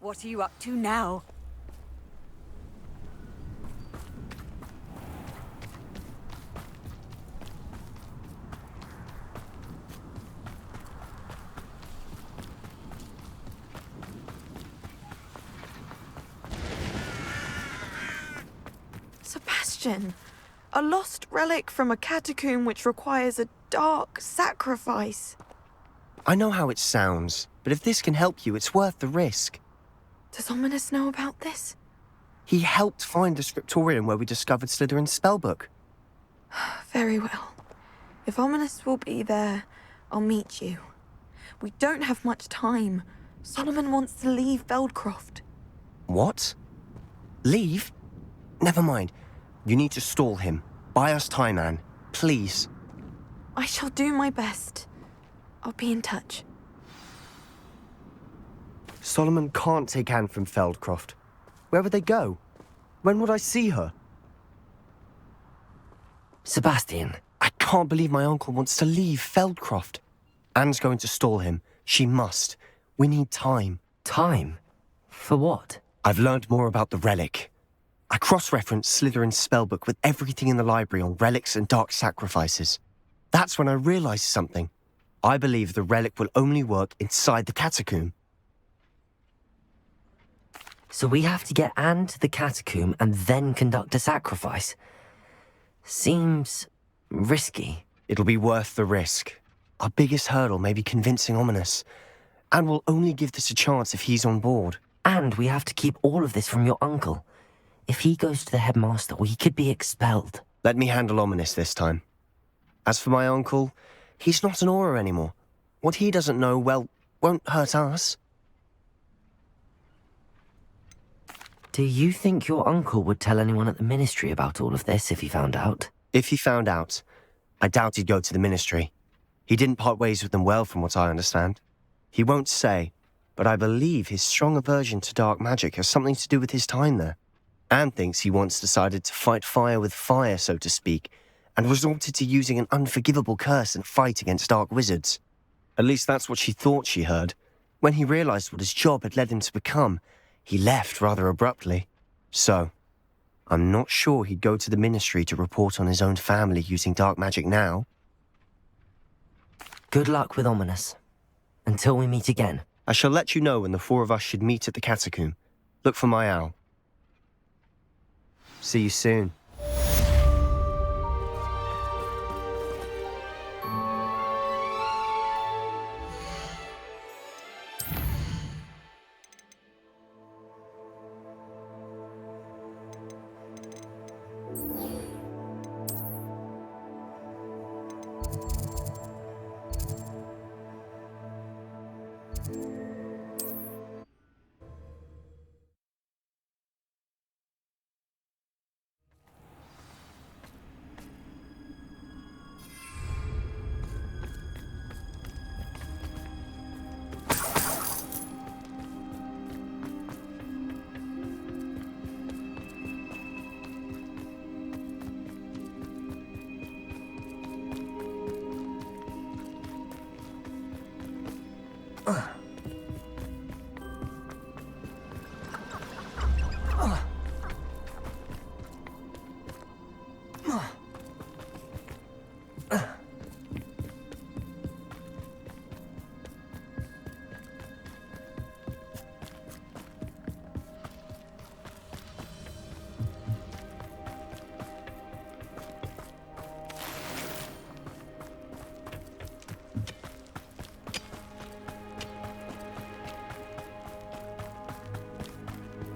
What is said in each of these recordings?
What are you up to now? Sebastian, a lost relic from a catacomb which requires a dark sacrifice. I know how it sounds, but if this can help you, it's worth the risk. Does Ominous know about this? He helped find the scriptorium where we discovered Slytherin's spellbook. Very well. If Ominous will be there, I'll meet you. We don't have much time. Solomon wants to leave Feldcroft. What? Leave? Never mind. You need to stall him. Buy us time, Anne. Please. I shall do my best. I'll be in touch. Solomon can't take Anne from Feldcroft. Where would they go? When would I see her? Sebastian. I can't believe my uncle wants to leave Feldcroft. Anne's going to stall him. She must. We need time. Time? For what? I've learned more about the relic. I cross-referenced Slytherin's spellbook with everything in the library on relics and dark sacrifices. That's when I realized something. I believe the relic will only work inside the catacomb. So we have to get Anne to the catacomb and then conduct a sacrifice? Seems risky. It'll be worth the risk. Our biggest hurdle may be convincing Ominous. And we'll only give this a chance if he's on board. And we have to keep all of this from your uncle. If he goes to the headmaster, he could be expelled. Let me handle Ominous this time. As for my uncle, he's not an Auror anymore. What he doesn't know, well, won't hurt us. Do you think your uncle would tell anyone at the ministry about all of this if he found out? If he found out, I doubt he'd go to the ministry. He didn't part ways with them well, from what I understand. He won't say, but I believe his strong aversion to dark magic has something to do with his time there. Anne thinks he once decided to fight fire with fire, so to speak, and resorted to using an unforgivable curse in a fight against dark wizards. At least that's what she thought she heard. When he realized what his job had led him to become, he left rather abruptly. So, I'm not sure he'd go to the ministry to report on his own family using dark magic now. Good luck with Ominous. Until we meet again. I shall let you know when the four of us should meet at the catacomb. Look for my owl. See you soon.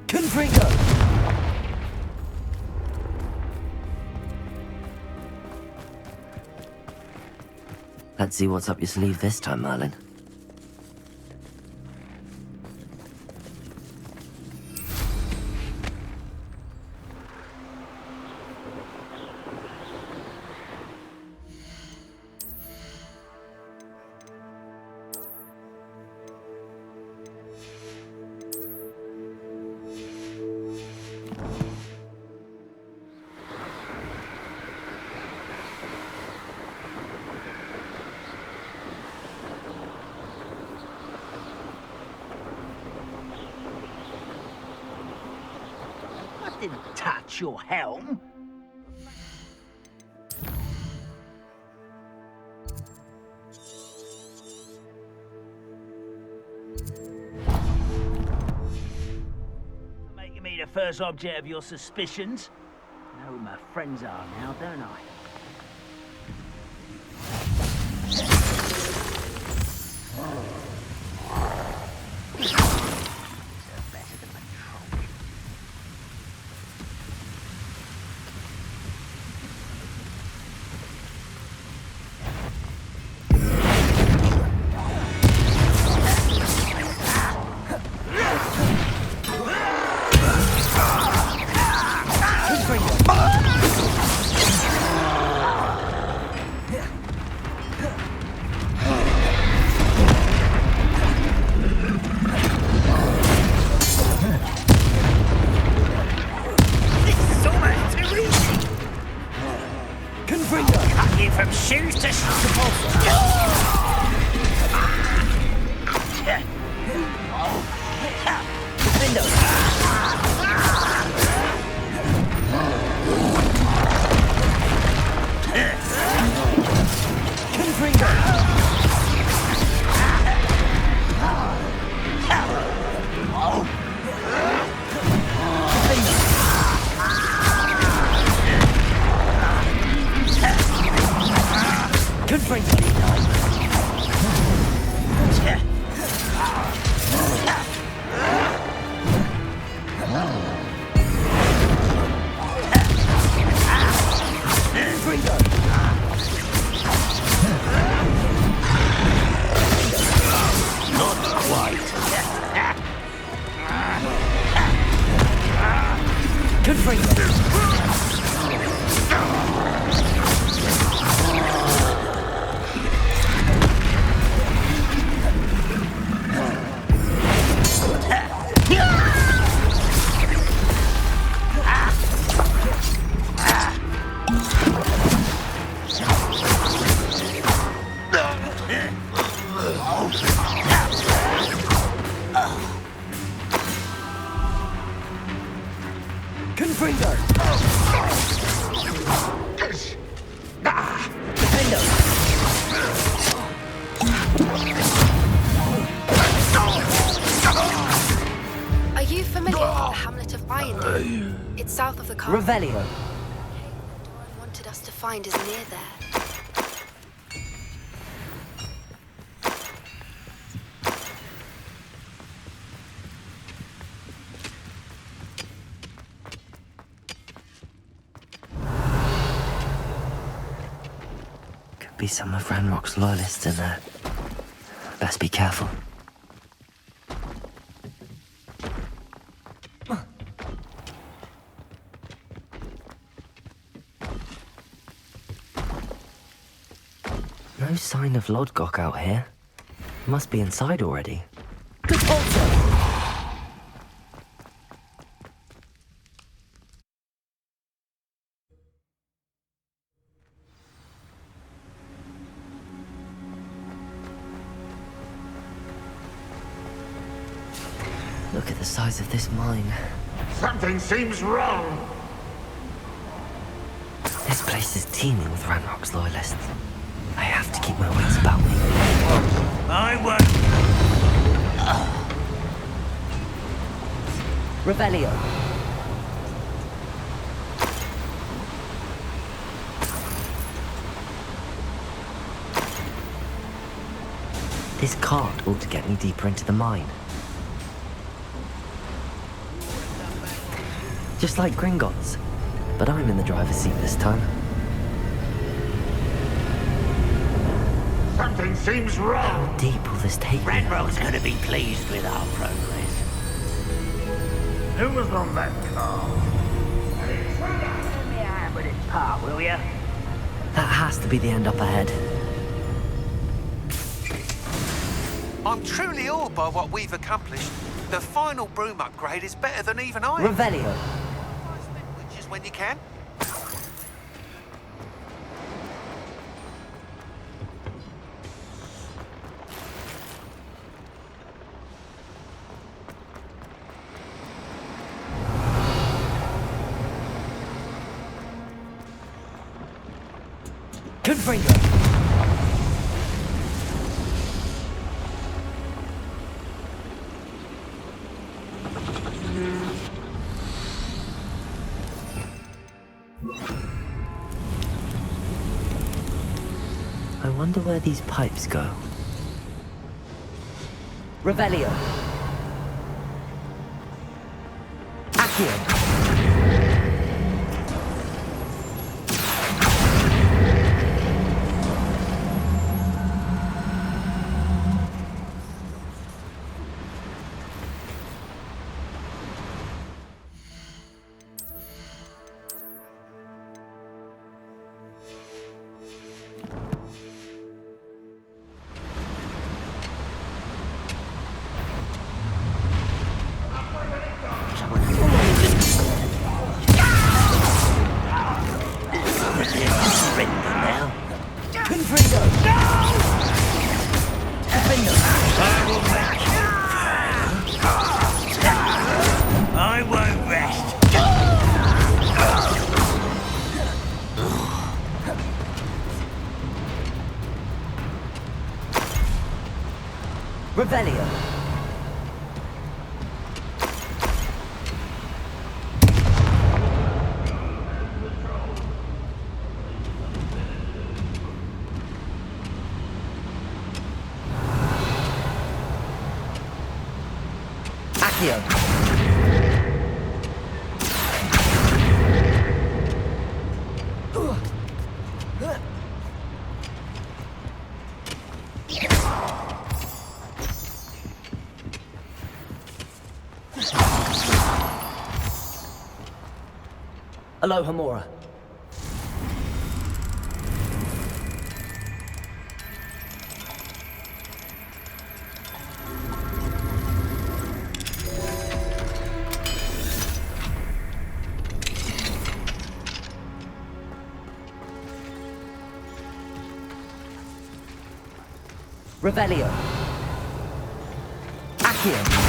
Confringo! Let's see what's up your sleeve this time, Merlin. didn't touch your helm. Making me the first object of your suspicions. Know who my friends are now, don't I? From shoes to Revelio. Doran wanted us to find is near there. Could be some of Ranrock's loyalists in there. Best be careful. No sign of Lodgok out here. Must be inside already. Look at the size of this mine. Something seems wrong. This place is teeming with Ranrock's loyalists. I have to keep my wits about me. I won't. Revelio. This cart ought to get me deeper into the mine. Just like Gringotts, but I'm in the driver's seat this time. Something seems wrong. How deep will this take me? Ranrock's gonna be pleased with our progress. Who was on that car? Let me out with its part, will ya? That has to be the end up ahead. I'm truly awed by what we've accomplished. The final broom upgrade is better than even I. Revelio. Which is when you can. Confringo! I wonder where these pipes go. Revelio. Accio. I won't rest. Revelio. Accio. Aloha Mora. Revelio. Accio.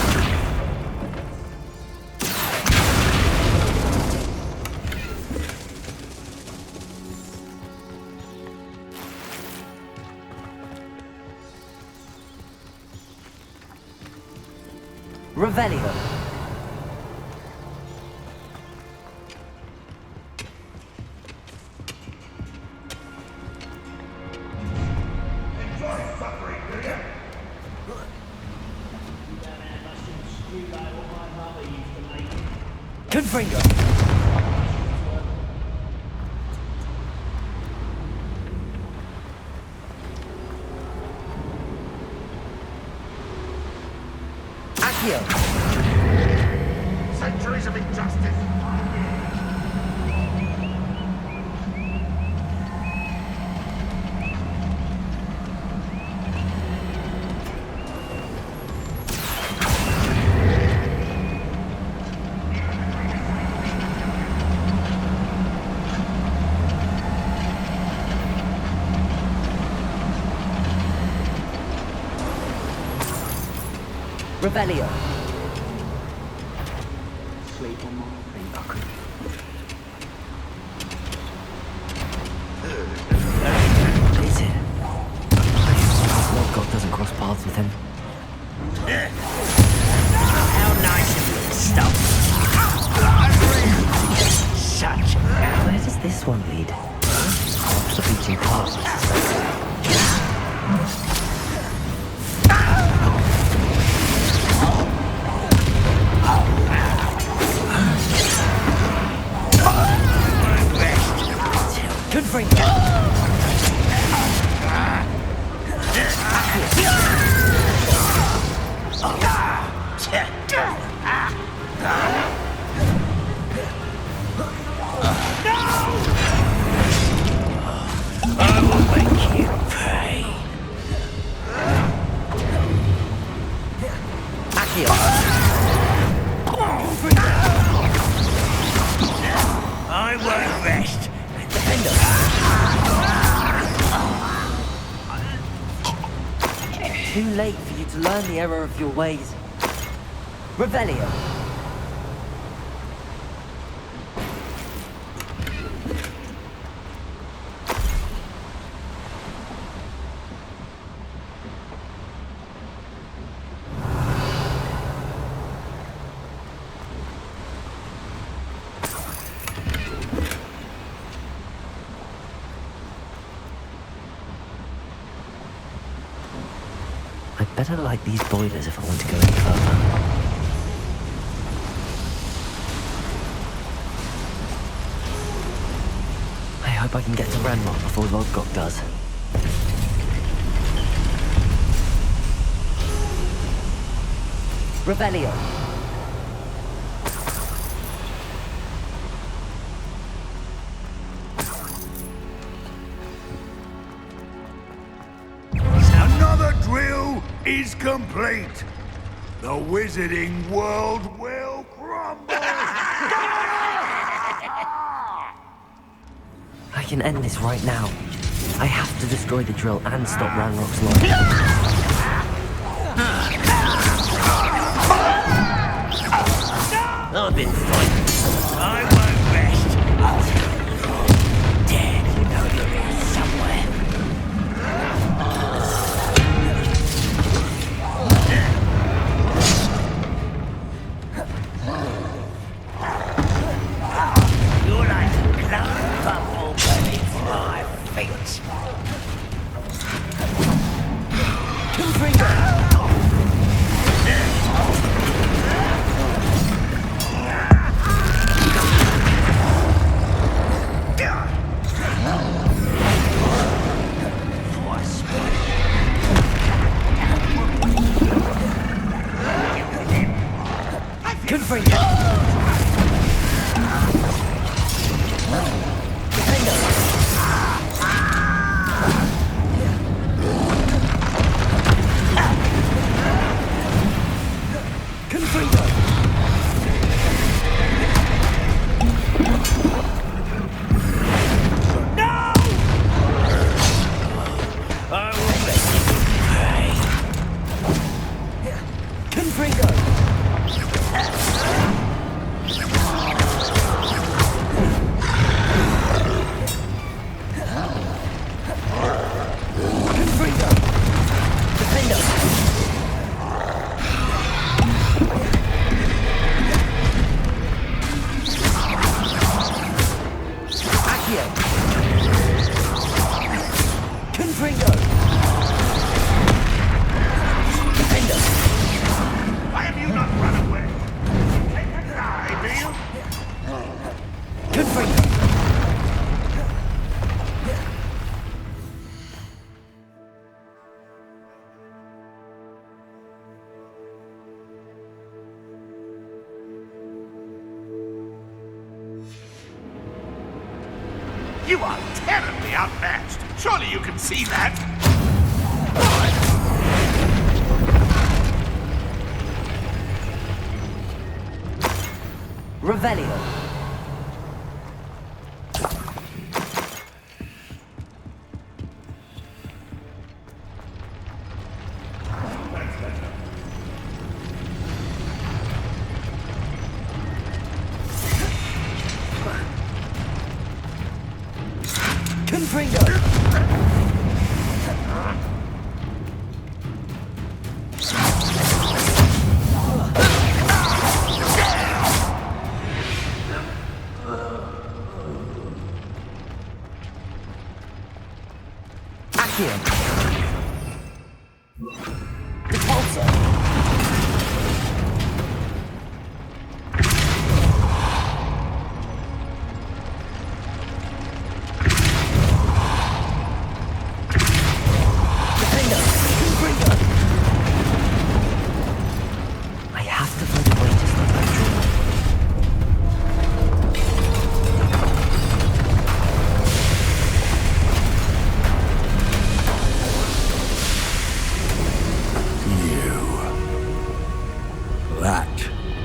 Revelio. Confringo. Accio. Centuries of injustice. Revelio. Sleep on my feet. Is it? Lord God doesn't cross paths with him. How nice of you to stop. Such Where does this one lead? Off the beaten path. Confringo. I will make you pay. Accio. I won't rest. Too late for you to learn the error of your ways. Revelio. I'd better light these boilers if I want to go any further. I hope I can get to Ranrock before Lodgok does. Revelio. Another drill is complete. The wizarding world will crumble. I can end this right now. I have to destroy the drill and stop Ranrock's logic. I've been fighting. I won't rest. Dad, you know you're here somewhere. You're like a cloud bubble burning for my feet. You are terribly outmatched. Surely you can see that. Revelio.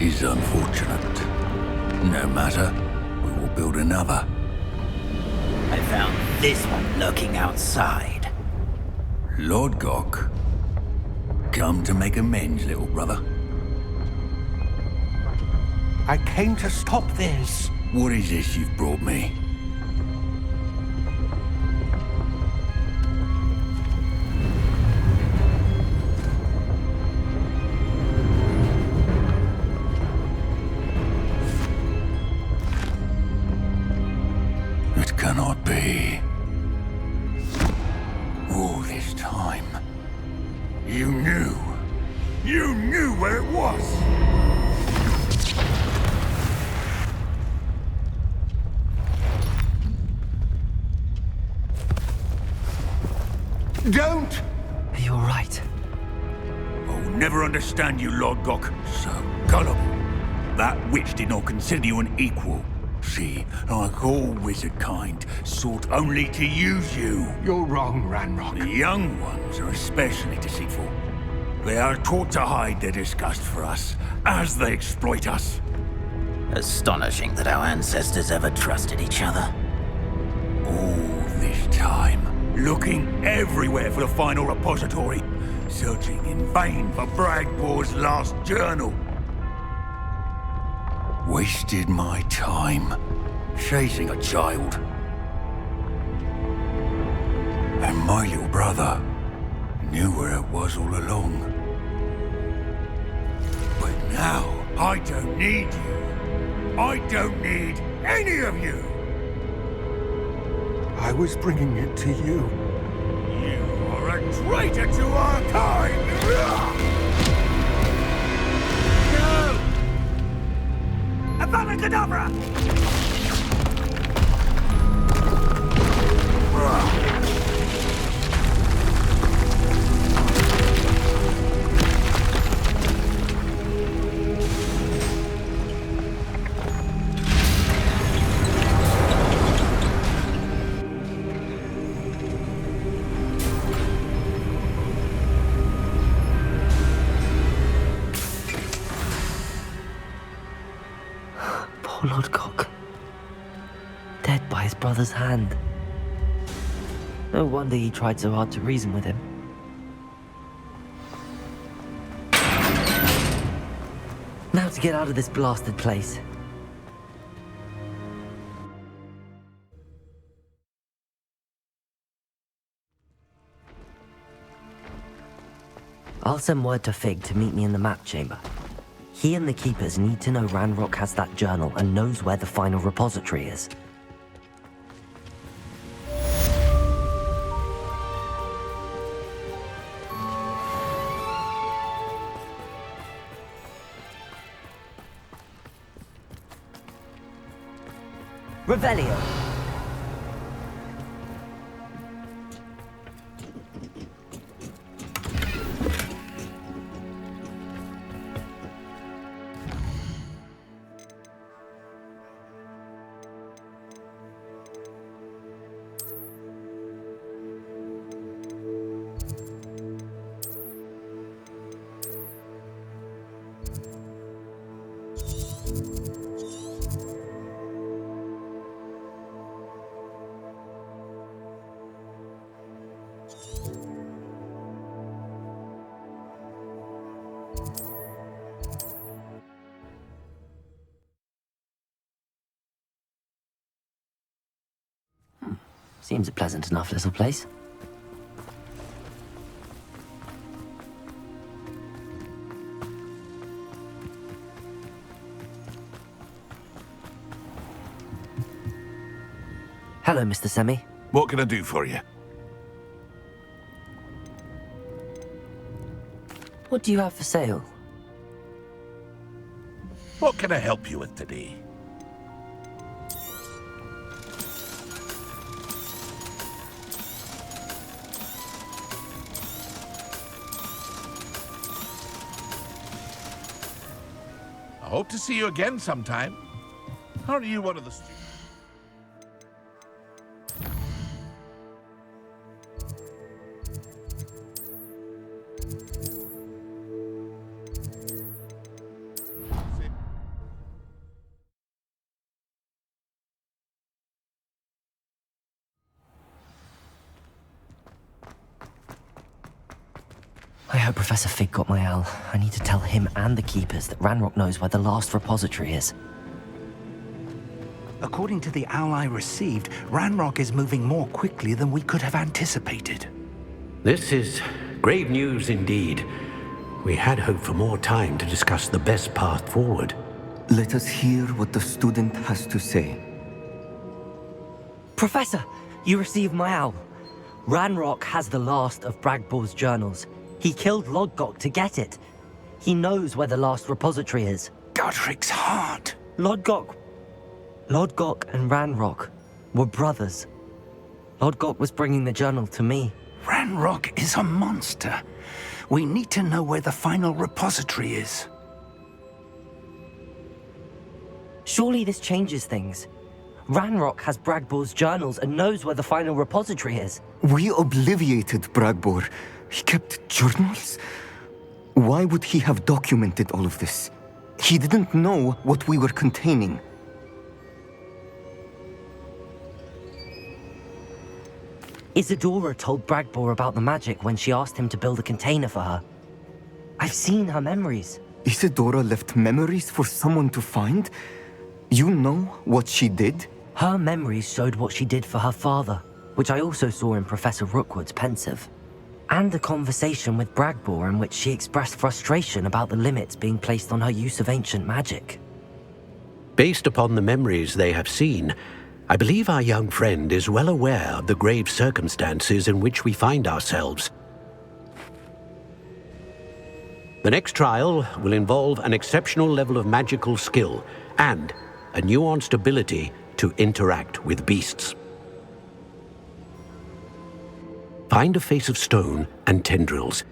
Is unfortunate. No matter, we will build another. I found this one lurking outside. Lord Gok, come to make amends, little brother. I came to stop this. What is this you've brought me? It cannot be. All this time, you knew. You knew where it was! Don't! You're right. I'll never understand you, Lord Gok. So gullible. That witch did not consider you an equal. She, like all wizard kind, sought only to use you. You're wrong, Ranrock. The young ones are especially deceitful. They are taught to hide their disgust for us, as they exploit us. Astonishing that our ancestors ever trusted each other. All this time, looking everywhere for the final repository, searching in vain for Bragbor's last journal. Wasted my time, chasing a child. And my little brother knew where it was all along. But now, I don't need you. I don't need any of you. I was bringing it to you. You are a traitor to our kind! No! Avada Kedavra! Poor Lodgok. Dead by his brother's hand. No wonder he tried so hard to reason with him. Now to get out of this blasted place. I'll send word to Fig to meet me in the map chamber. He and the Keepers need to know Ranrock has that journal and knows where the final repository is. Revelio! Seems a pleasant enough little place. Hello, Mr. Semi. What can I do for you? What do you have for sale? What can I help you with today? I hope to see you again sometime. Aren't you one of the students? I hope Professor Fig got my owl. I need to tell him and the Keepers that Ranrock knows where the last repository is. According to the owl I received, Ranrock is moving more quickly than we could have anticipated. This is grave news indeed. We had hoped for more time to discuss the best path forward. Let us hear what the student has to say. Professor, you received my owl. Ranrock has the last of Bragbor's journals. He killed Lodgok to get it. He knows where the last repository is. Godric's heart. Lodgok and Ranrock were brothers. Lodgok was bringing the journal to me. Ranrock is a monster. We need to know where the final repository is. Surely this changes things. Ranrock has Bragbor's journals and knows where the final repository is. We obliviated Bragbor. He kept journals? Why would he have documented all of this? He didn't know what we were containing. Isadora told Bragbor about the magic when she asked him to build a container for her. I've seen her memories. Isadora left memories for someone to find? You know what she did? Her memories showed what she did for her father, which I also saw in Professor Rookwood's pensive. And a conversation with Bragbor in which she expressed frustration about the limits being placed on her use of ancient magic. Based upon the memories they have seen, I believe our young friend is well aware of the grave circumstances in which we find ourselves. The next trial will involve an exceptional level of magical skill and a nuanced ability to interact with beasts. Find a face of stone and tendrils.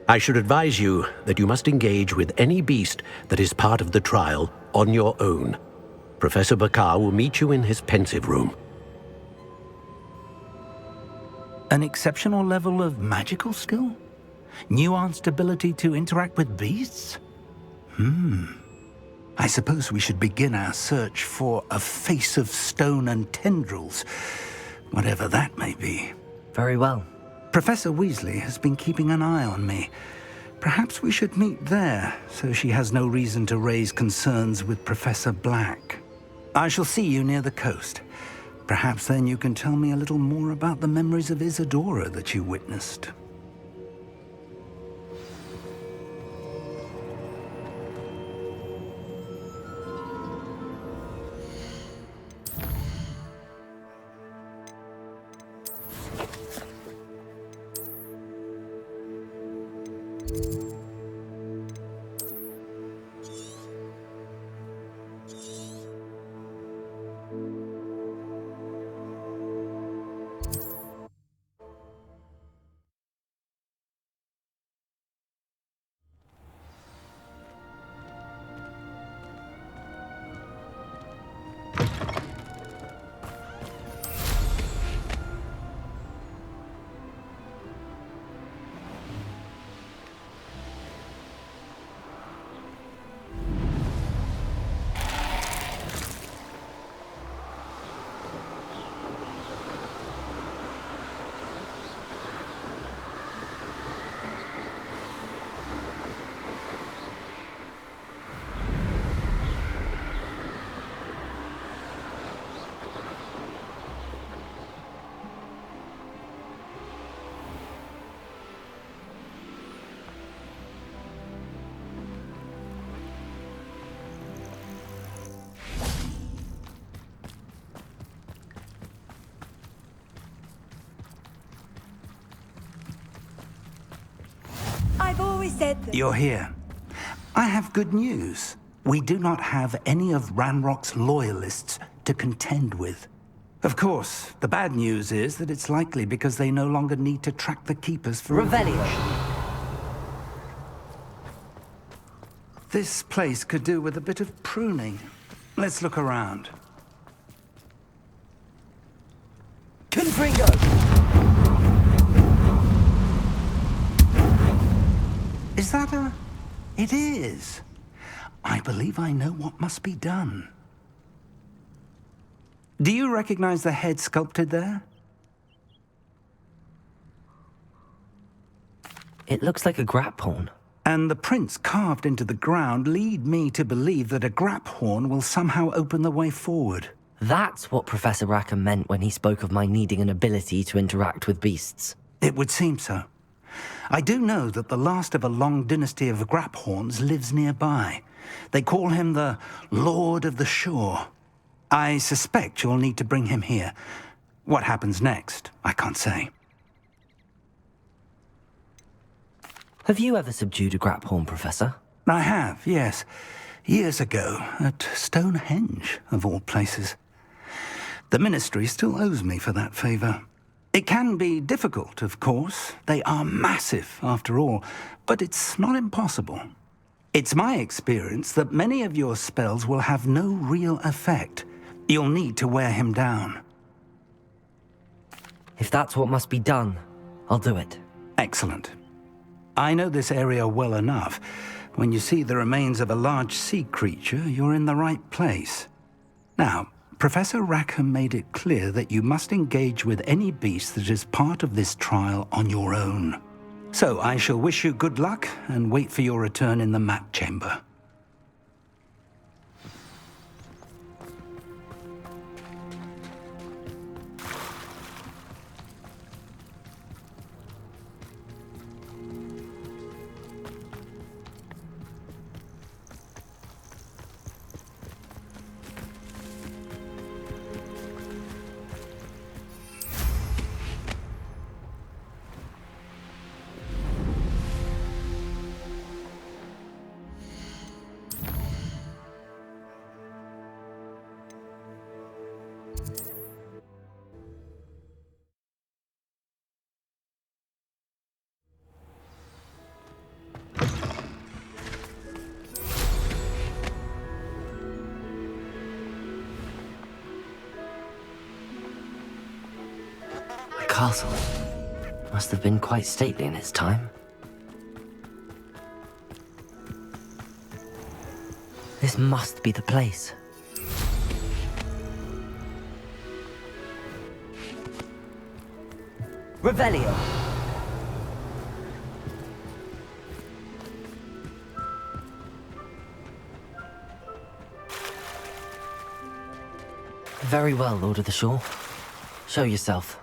I should advise you that you must engage with any beast that is part of the trial on your own. Professor Bakar will meet you in his pensive room. An exceptional level of magical skill? Nuanced ability to interact with beasts? I suppose we should begin our search for a face of stone and tendrils, whatever that may be. Very well. Professor Weasley has been keeping an eye on me. Perhaps we should meet there, so she has no reason to raise concerns with Professor Black. I shall see you near the coast. Perhaps then you can tell me a little more about the memories of Isadora that you witnessed. I've always said that... You're here. I have good news. We do not have any of Ranrock's loyalists to contend with. Of course, the bad news is that it's likely because they no longer need to track the Keepers for... Revelio. This place could do with a bit of pruning. Let's look around. Confringo! Is that a... It is. I believe I know what must be done. Do you recognize the head sculpted there? It looks like a graphorn. And the prints carved into the ground lead me to believe that a graphorn will somehow open the way forward. That's what Professor Rackham meant when he spoke of my needing an ability to interact with beasts. It would seem so. I do know that the last of a long dynasty of graphorns lives nearby. They call him the Lord of the Shore. I suspect you'll need to bring him here. What happens next, I can't say. Have you ever subdued a graphorn, Professor? I have, yes. Years ago, at Stonehenge, of all places. The Ministry still owes me for that favor. It can be difficult, of course. They are massive, after all, but it's not impossible. It's my experience that many of your spells will have no real effect. You'll need to wear him down. If that's what must be done, I'll do it. Excellent. I know this area well enough. When you see the remains of a large sea creature, you're in the right place. Now, Professor Rackham made it clear that you must engage with any beast that is part of this trial on your own. So I shall wish you good luck and wait for your return in the map chamber. Castle must have been quite stately in its time. This must be the place. Revelio! Very well, Lord of the Shore. Show yourself.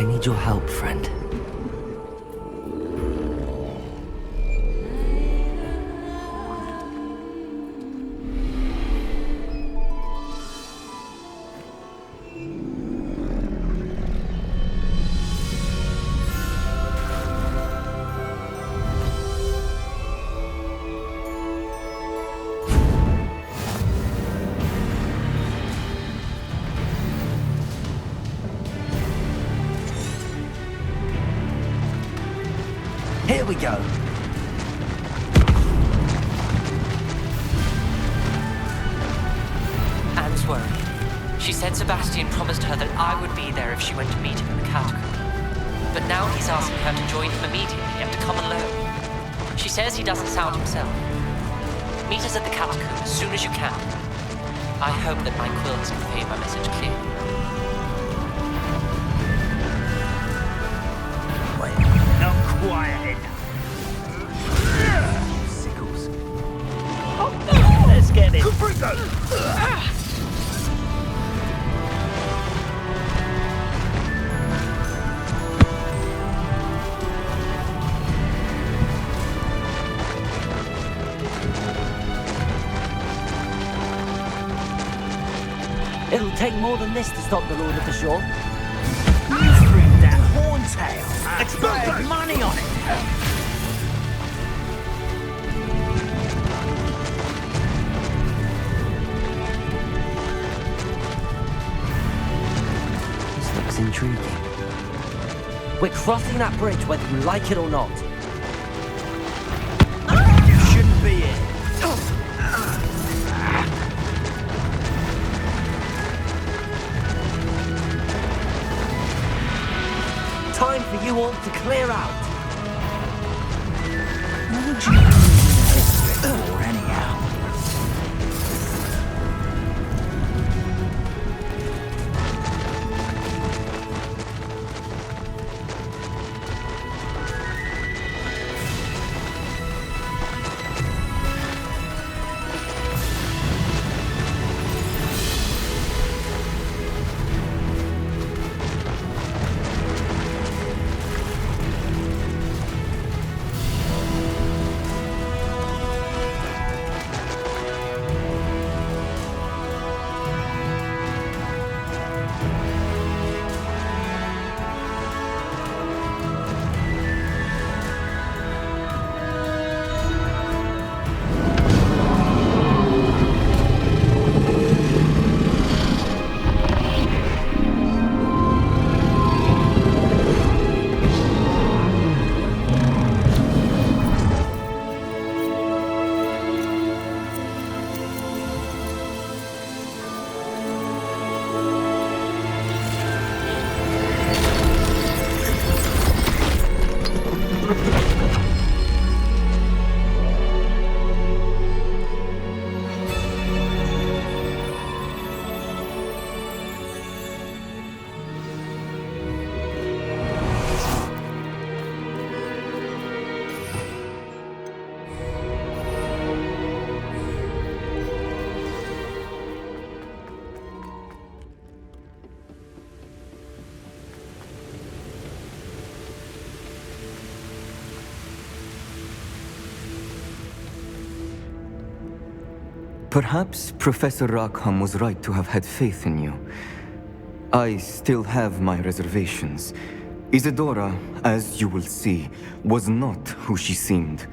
I need your help, friend. Here we go. Anne's worried. She said Sebastian promised her that I would be there if she went to meet him in the catacomb. But now he's asking her to join him immediately and to come alone. She says he doesn't sound himself. Meet us at the catacomb as soon as you can. I hope that my quills convey my message clearly. Not quiet enough. Sickles. Oh, let's get it. It'll take more than this to stop the Lord of the Shore. You threw that horntail. Expect money on it. This looks intriguing. We're crossing that bridge whether you like it or not. You shouldn't be here. Time for you all to clear out. What would you do this bit for, anyhow? Perhaps Professor Rackham was right to have had faith in you. I still have my reservations. Isadora, as you will see, was not who she seemed.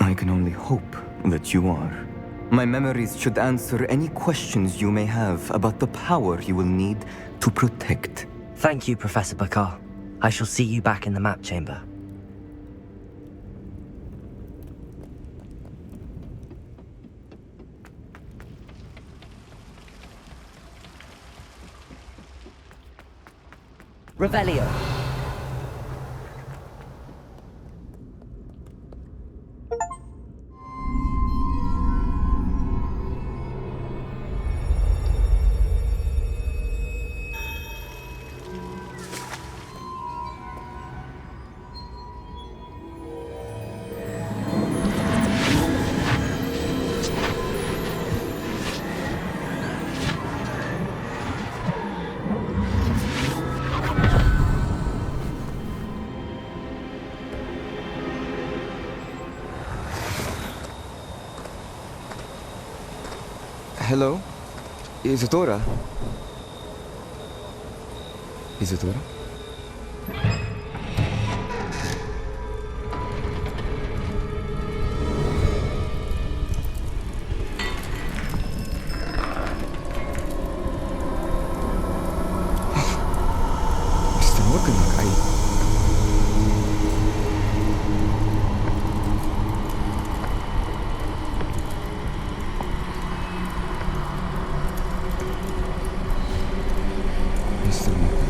I can only hope that you are. My memories should answer any questions you may have about the power you will need to protect. Thank you, Professor Bakar. I shall see you back in the map chamber. Revelio. Hello? Isadora? Isadora? Mr. Morganlock, Mr. Morgan?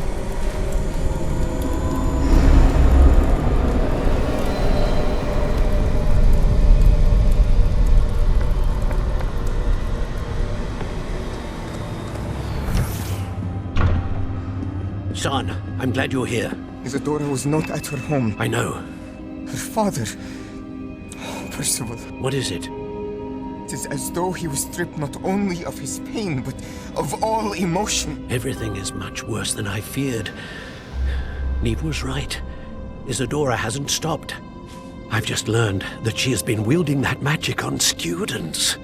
Son, I'm glad you're here. Isadora was not at her home. I know. Her father... Percival. What is it? It is as though he was stripped not only of his pain, but of all emotion. Everything is much worse than I feared. Neve was right. Isadora hasn't stopped. I've just learned that she has been wielding that magic on students.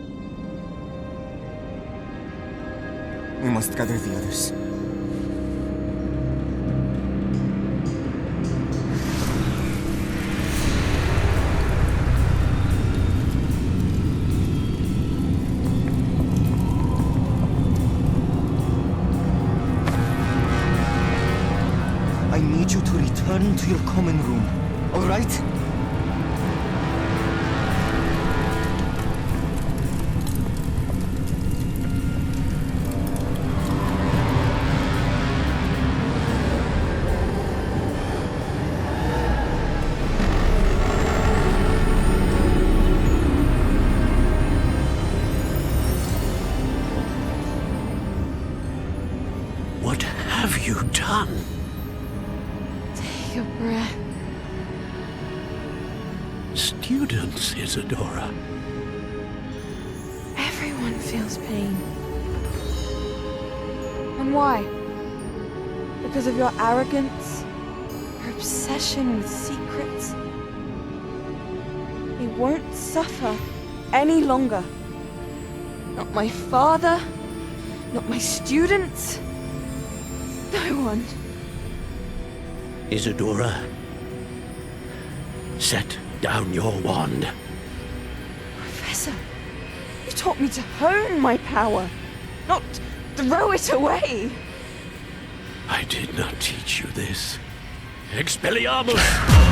We must gather the others. I need you to return to your common room, all right? What have you done? Take a breath. Students, Isadora. Everyone feels pain. And why? Because of your arrogance? Your obsession with secrets? He won't suffer any longer. Not my father, not my students, no one. Isadora, set down your wand. Professor, you taught me to hone my power, not throw it away. I did not teach you this. Expelliarmus!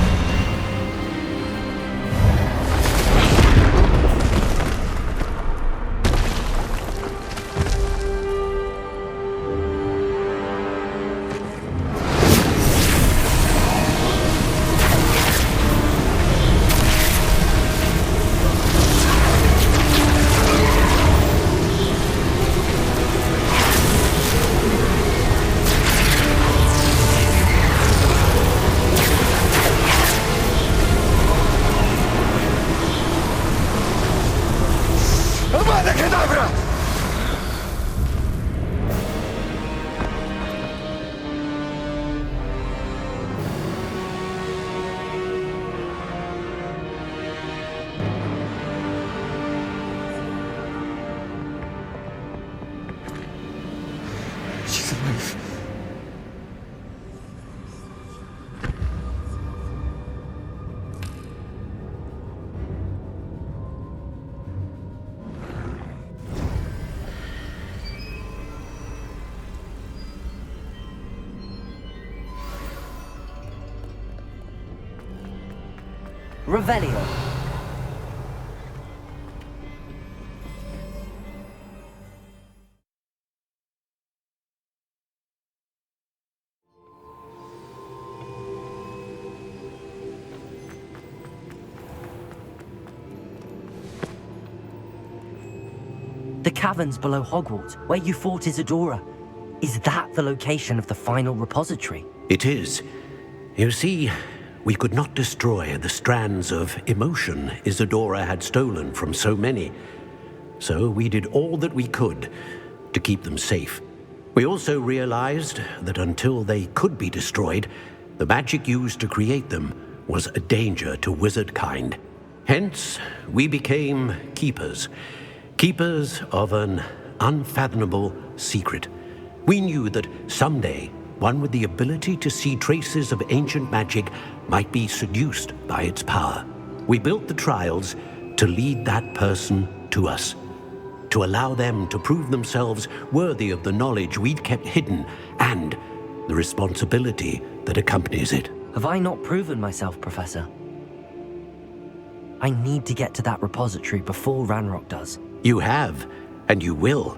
She's alive. Revelio. The caverns below Hogwarts, where you fought Isadora. Is that the location of the final repository? It is. You see, we could not destroy the strands of emotion Isadora had stolen from so many. So we did all that we could to keep them safe. We also realized that until they could be destroyed, the magic used to create them was a danger to wizard kind. Hence, we became keepers. Keepers of an unfathomable secret. We knew that someday, one with the ability to see traces of ancient magic might be seduced by its power. We built the trials to lead that person to us, to allow them to prove themselves worthy of the knowledge we'd kept hidden and the responsibility that accompanies it. Have I not proven myself, Professor? I need to get to that repository before Ranrock does. You have, and you will.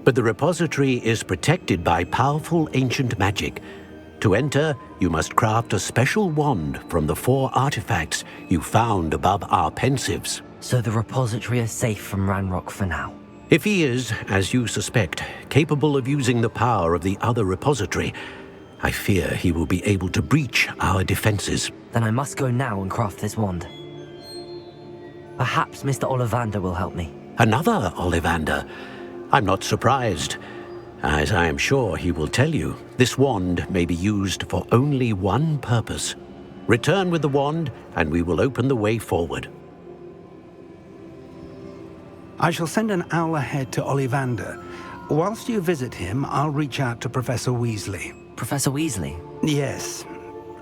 But the repository is protected by powerful ancient magic. To enter, you must craft a special wand from the 4 artifacts you found above our pensives. So the repository is safe from Ranrock for now? If he is, as you suspect, capable of using the power of the other repository, I fear he will be able to breach our defenses. Then I must go now and craft this wand. Perhaps Mr. Ollivander will help me. Another Ollivander? I'm not surprised. As I am sure he will tell you, this wand may be used for only one purpose. Return with the wand, and we will open the way forward. I shall send an owl ahead to Ollivander. Whilst you visit him, I'll reach out to Professor Weasley. Professor Weasley? Yes.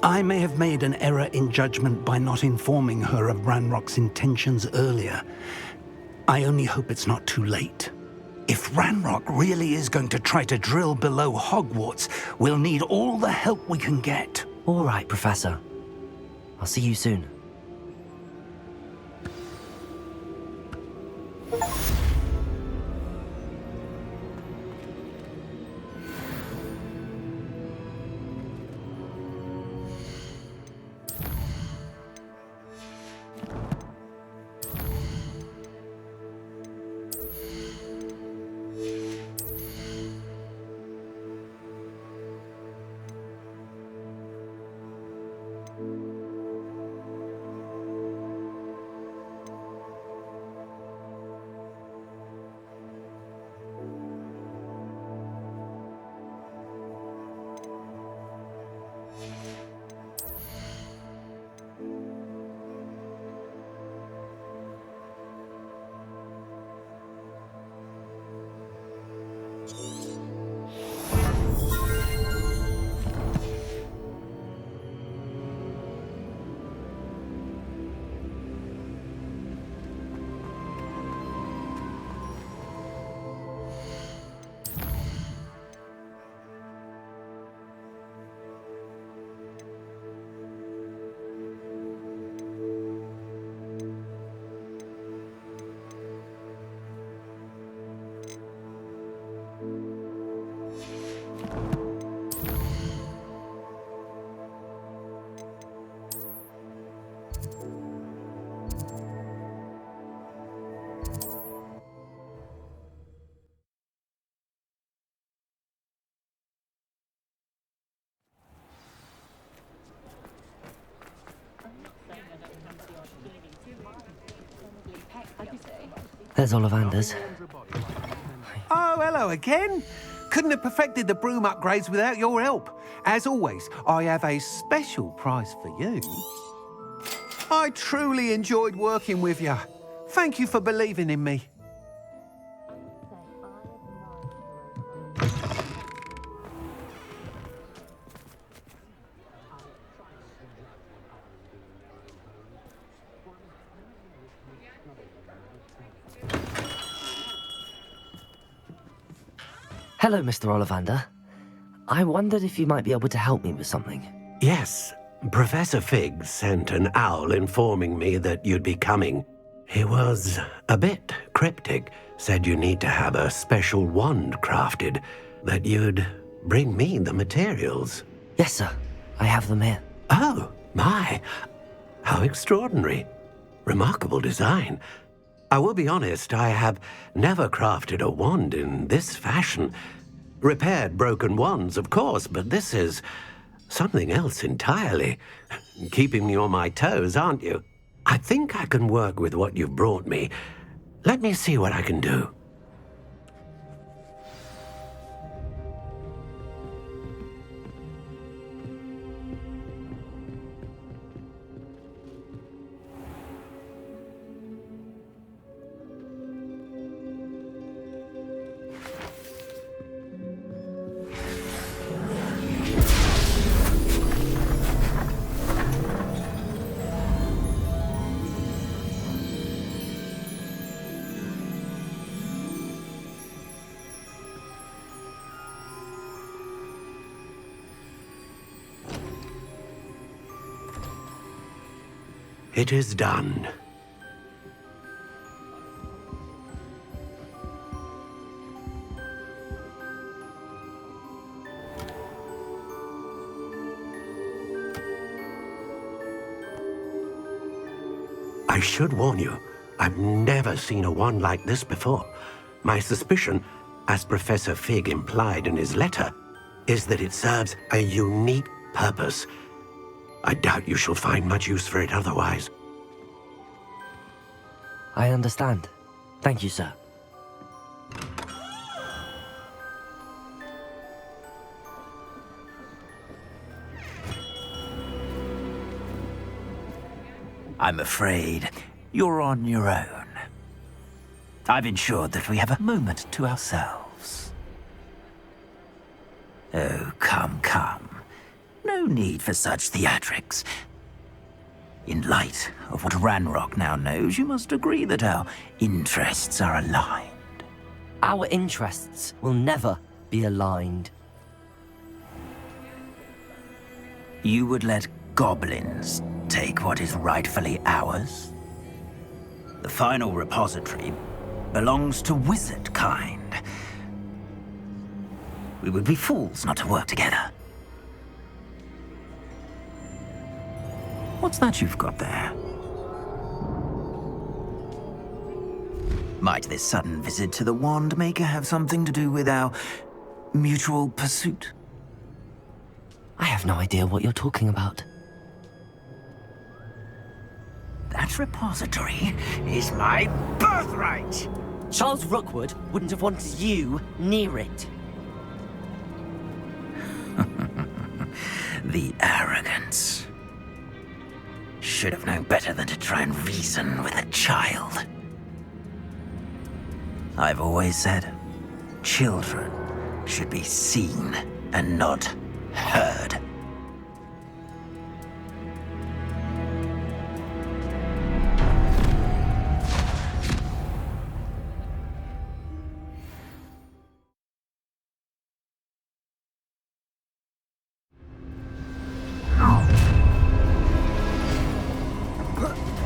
I may have made an error in judgment by not informing her of Ranrock's intentions earlier. I only hope it's not too late. If Ranrock really is going to try to drill below Hogwarts, we'll need all the help we can get. All right, Professor. I'll see you soon. There's Ollivander's. Oh, hello again. Couldn't have perfected the broom upgrades without your help. As always, I have a special prize for you. I truly enjoyed working with you. Thank you for believing in me. Hello, Mr. Ollivander. I wondered if you might be able to help me with something. Yes, Professor Fig sent an owl informing me that you'd be coming. He was a bit cryptic, said you need to have a special wand crafted, that you'd bring me the materials. Yes, sir. I have them here. Oh, my. How extraordinary. Remarkable design. I will be honest, I have never crafted a wand in this fashion. Repaired broken wands, of course, but this is something else entirely. Keeping me on my toes, aren't you? I think I can work with what you've brought me. Let me see what I can do. It is done. I should warn you, I've never seen a wand like this before. My suspicion, as Professor Fig implied in his letter, is that it serves a unique purpose. I doubt you shall find much use for it otherwise. I understand. Thank you, sir. I'm afraid you're on your own. I've ensured that we have a moment to ourselves. Oh, come, come. No need for such theatrics. In light of what Ranrock now knows, you must agree that our interests are aligned. Our interests will never be aligned. You would let goblins take what is rightfully ours? The final repository belongs to wizard kind. We would be fools not to work together. What's that you've got there? Might this sudden visit to the Wand Maker have something to do with our mutual pursuit? I have no idea what you're talking about. That repository is my birthright! Charles Rookwood wouldn't have wanted you near it. The arrogance. Should have known better than to try and reason with a child. I've always said, children should be seen and not heard. Confringo!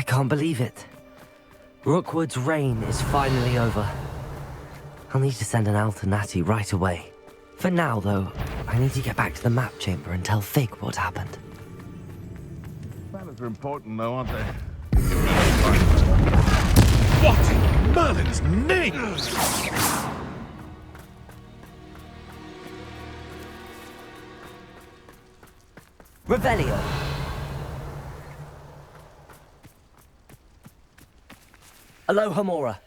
I can't believe it. Rookwood's reign is finally over. I'll need to send an owl to Natty right away. For now, though, I need to get back to the map chamber and tell Fig what happened. Manners are important, though, aren't they? What in Merlin's name? Revelio. Aloha Mora.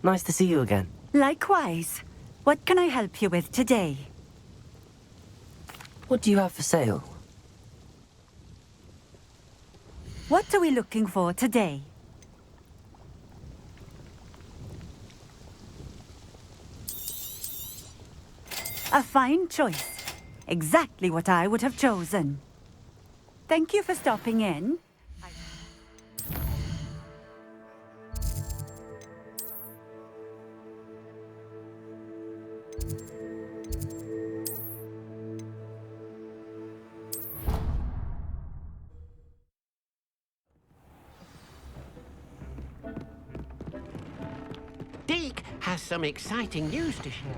Nice to see you again. Likewise. What can I help you with today? What do you have for sale? What are we looking for today? A fine choice. Exactly what I would have chosen. Thank you for stopping in. Deke has some exciting news to share.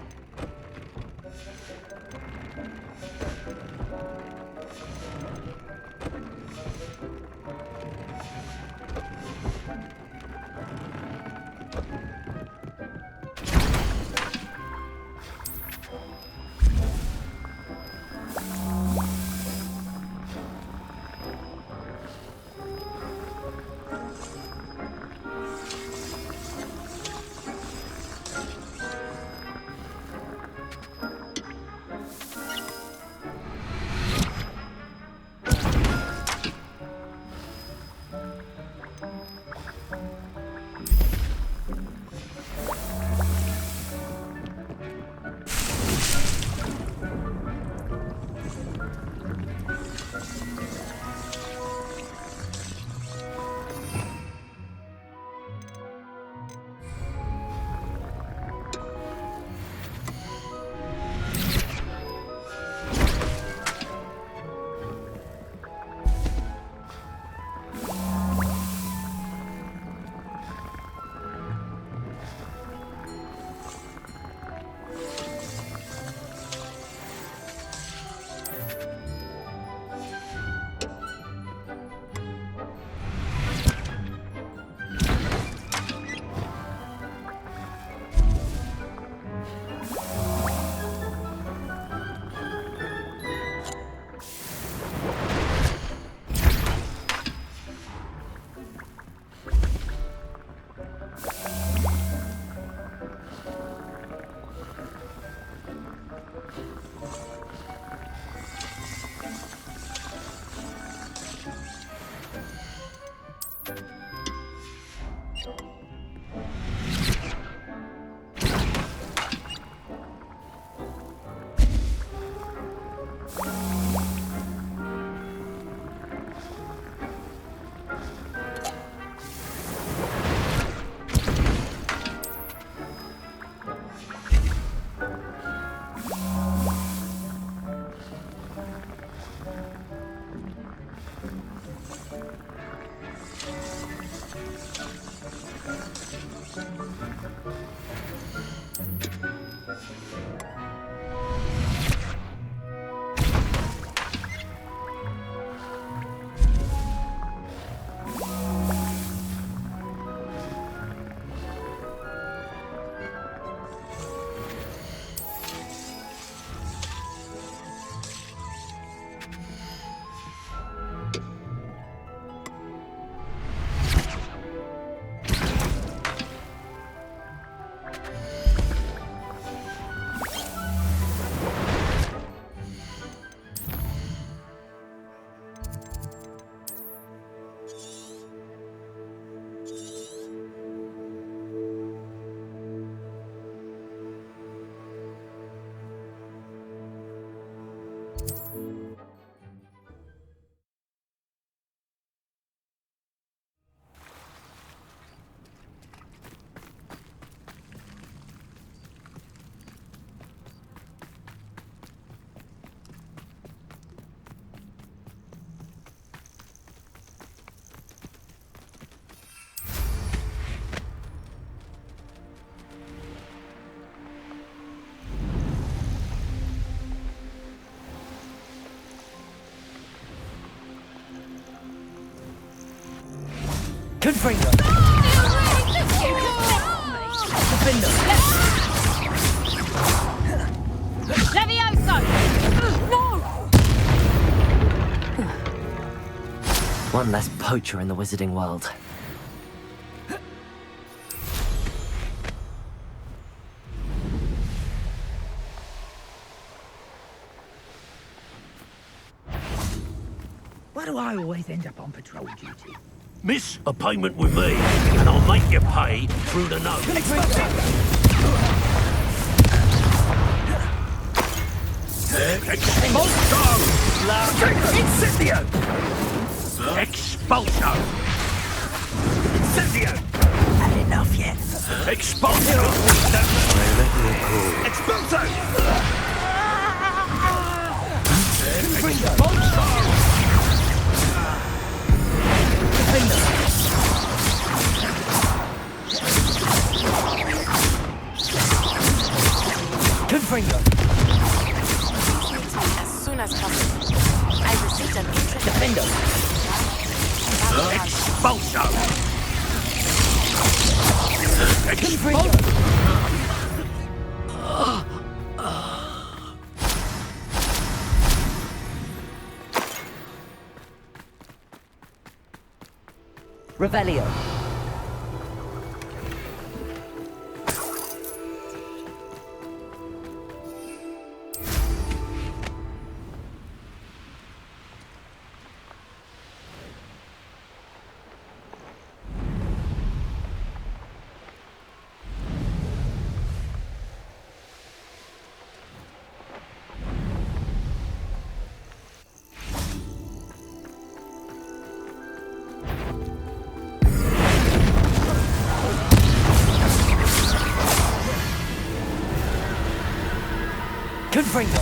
Confringo. Defender. Levioso! No! One less poacher in the wizarding world. Why do I always end up on patrol duty? Miss a payment with me, and I'll make you pay through the nose. Expulso! Incendio! Expulso! Incendio! Had enough yet? Expulso! Expulso! Confringo. As soon as possible. I received an interest. Defender. Expulso! Revelio. Confringo.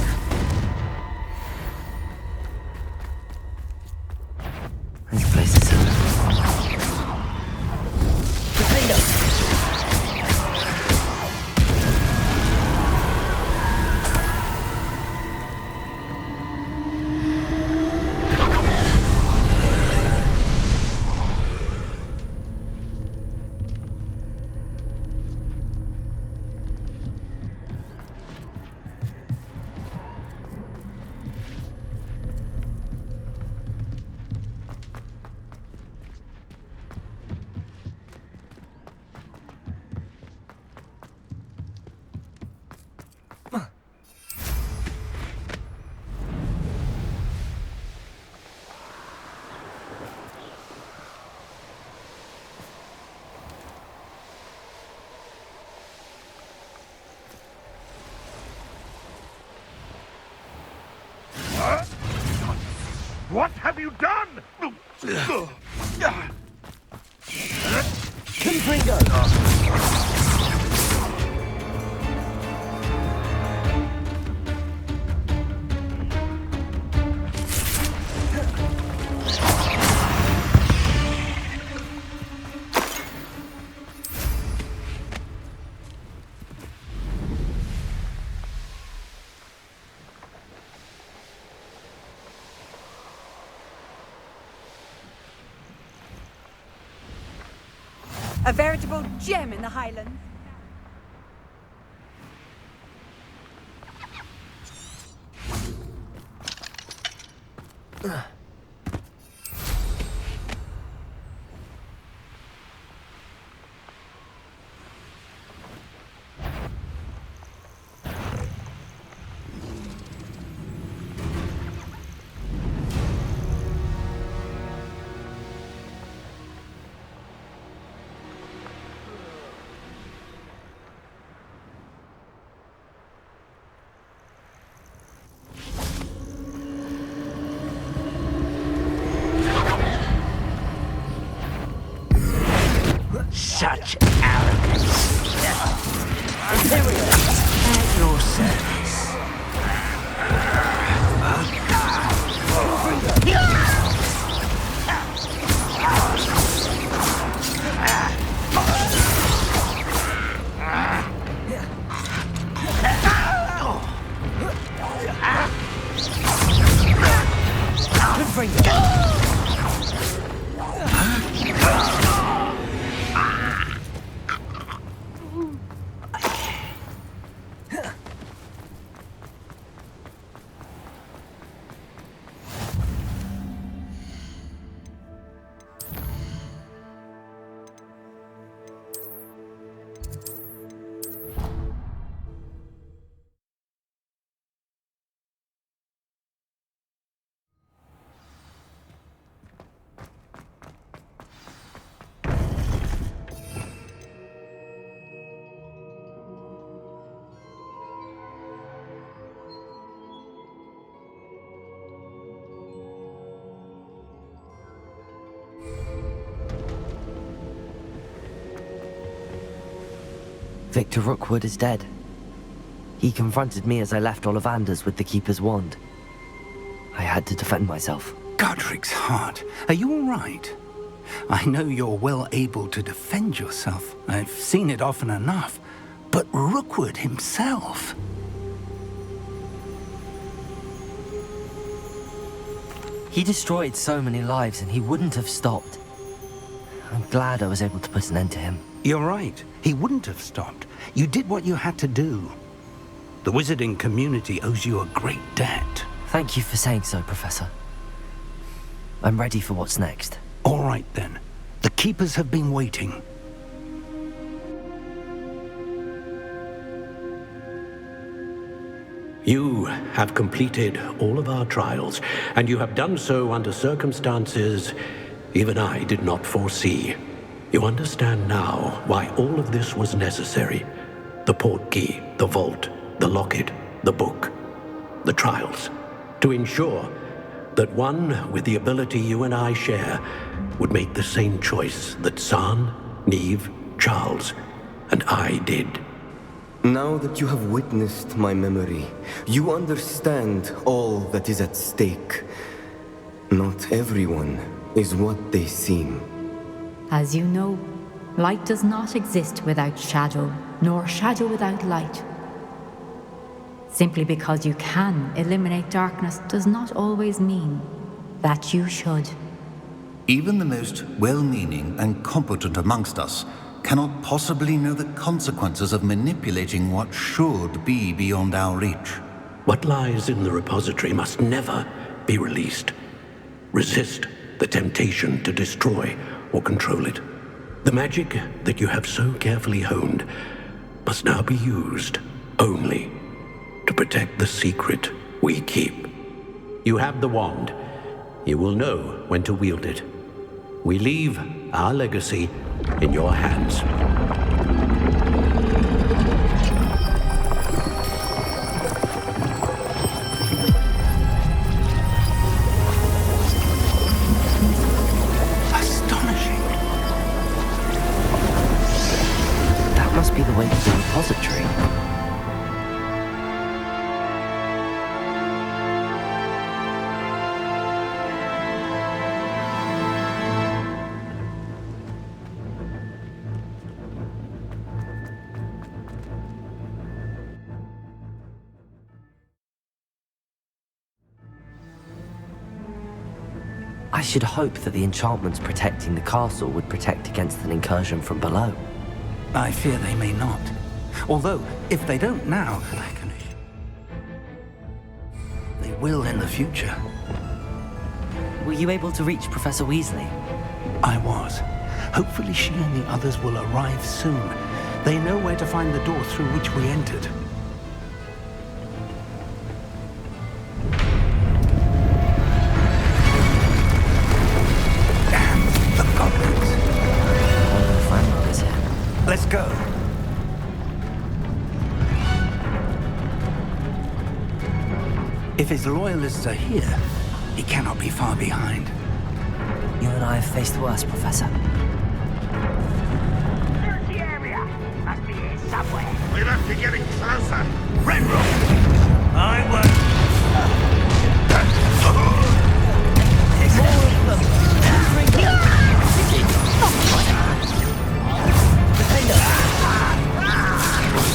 This place is Defender. What have you done? Confringo. A veritable gem in the Highlands. Such arrogance. At your service. Confringo. Victor Rookwood is dead. He confronted me as I left Ollivander's with the Keeper's wand. I had to defend myself. Godric's heart, are you all right? I know you're well able to defend yourself. I've seen it often enough. But Rookwood himself... He destroyed so many lives and he wouldn't have stopped. I'm glad I was able to put an end to him. You're right. He wouldn't have stopped. You did what you had to do. The wizarding community owes you a great debt. Thank you for saying so, Professor. I'm ready for what's next. All right, then. The Keepers have been waiting. You have completed all of our trials, and you have done so under circumstances even I did not foresee. You understand now why all of this was necessary. The portkey, the vault, the locket, the book, the trials. To ensure that one with the ability you and I share would make the same choice that San, Neve, Charles, and I did. Now that you have witnessed my memory, you understand all that is at stake. Not everyone is what they seem. As you know, light does not exist without shadow, nor shadow without light. Simply because you can eliminate darkness does not always mean that you should. Even the most well-meaning and competent amongst us cannot possibly know the consequences of manipulating what should be beyond our reach. What lies in the repository must never be released. Resist the temptation to destroy or control it. The magic that you have so carefully honed must now be used only to protect the secret we keep. You have the wand. You will know when to wield it. We leave our legacy in your hands. Astonishing. That must be the way to the repository. I should hope that the enchantments protecting the castle would protect against an incursion from below. I fear they may not. Although, if they don't now, they will in the future. Were you able to reach Professor Weasley? I was. Hopefully she and the others will arrive soon. They know where to find the door through which we entered. Let's go. If his loyalists are here, he cannot be far behind. You and I have faced worse, Professor. Search the area. Must be here somewhere. We must be getting closer. Renrock! I won't.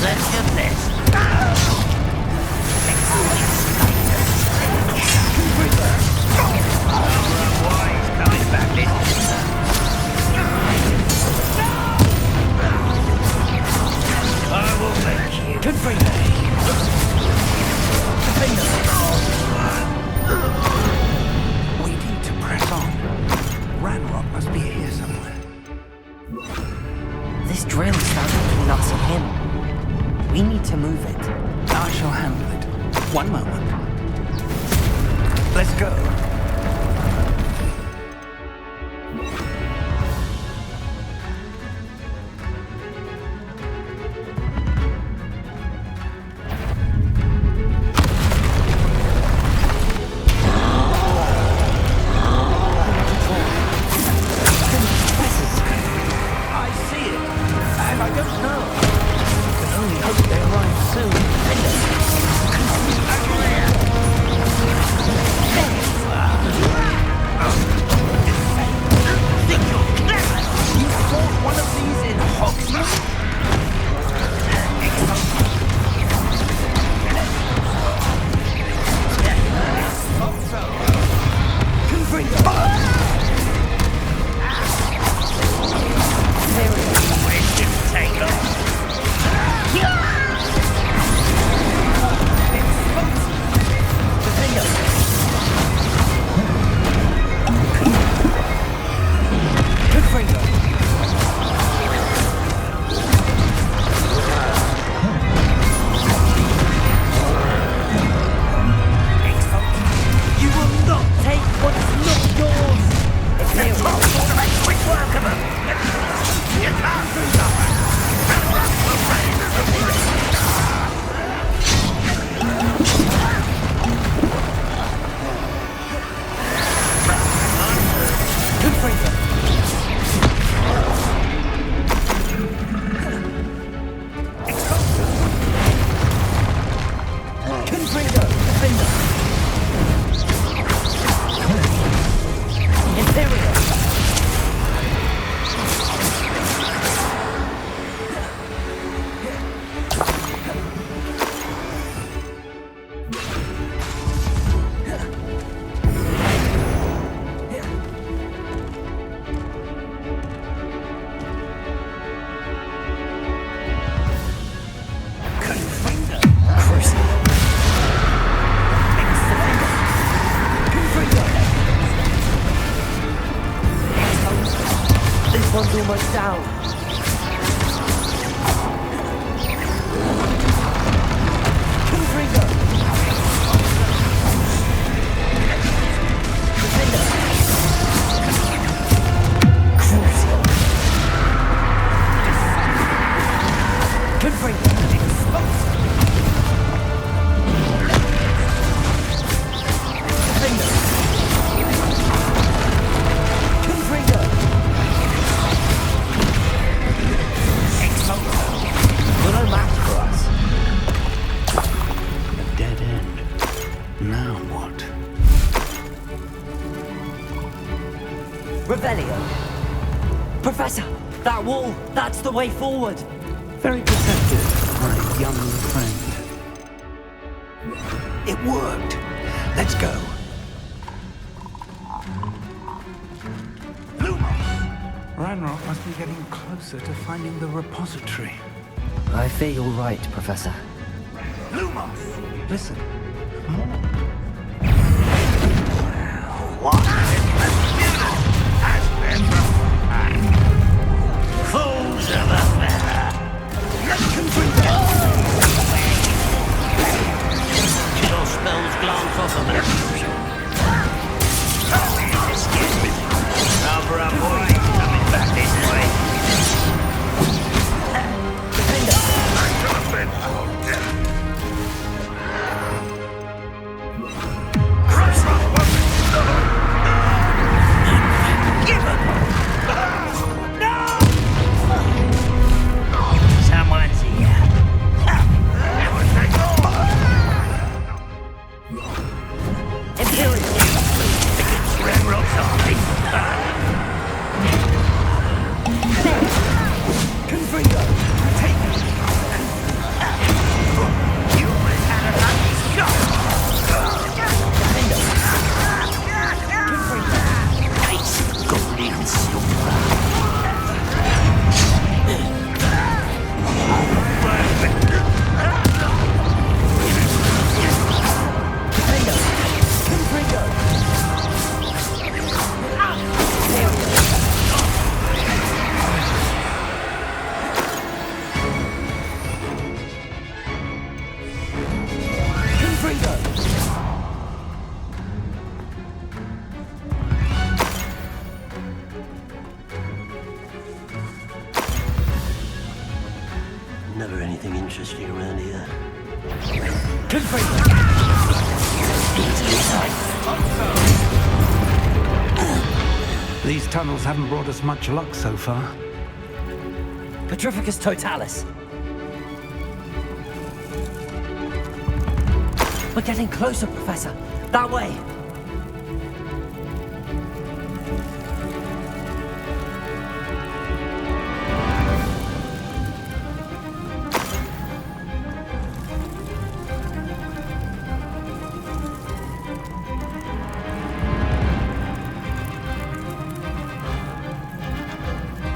Let's get this. Why he's coming back this I will make you. Good for you. We need to press on. Ranrock must be here somewhere. This drill stands between us and him. We need to move it. I shall handle it. One moment. Let's go. I see it, and I don't know. This one's almost down. Confringo! Defender! Crucial! Confringo! Exposed! Defender! Confringo! Exposed! You're no match for us. A dead end. Now what? Revelio! Professor! That wall! That's the way forward! Very perceptive, my young friend. It worked. Let's go. Ranrock must be getting closer to finding the repository. I fear you're right, Professor. Listen. Fools of a feather! Your spells glance off of me. Excuse me. Cover up, boy. Coming back this way. Someone's here. Imperial. Against Red Rock's army. Confringo! Take it! You always had a lucky shot. Nice gold and silver. Never anything interesting around here. These tunnels haven't brought us much luck so far. Petrificus totalis. We're getting closer, Professor. That way.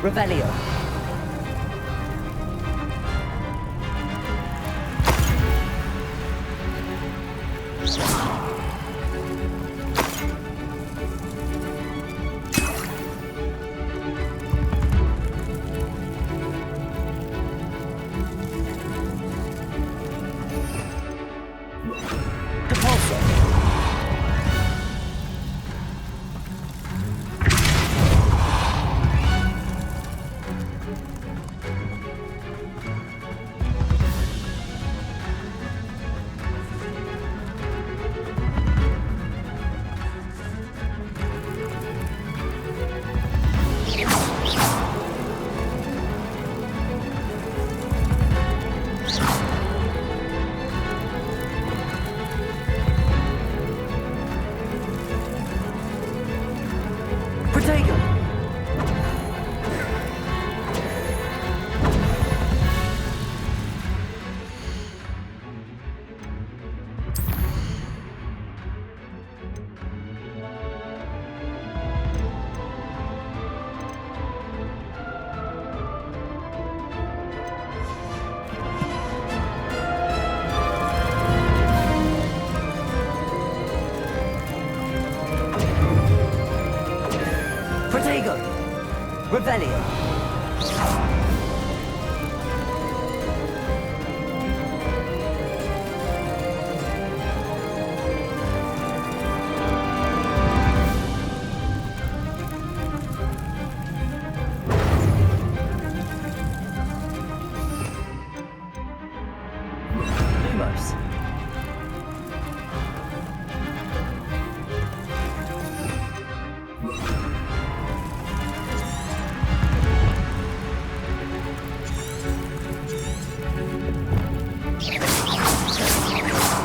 Revelio. Revelio. Lumos.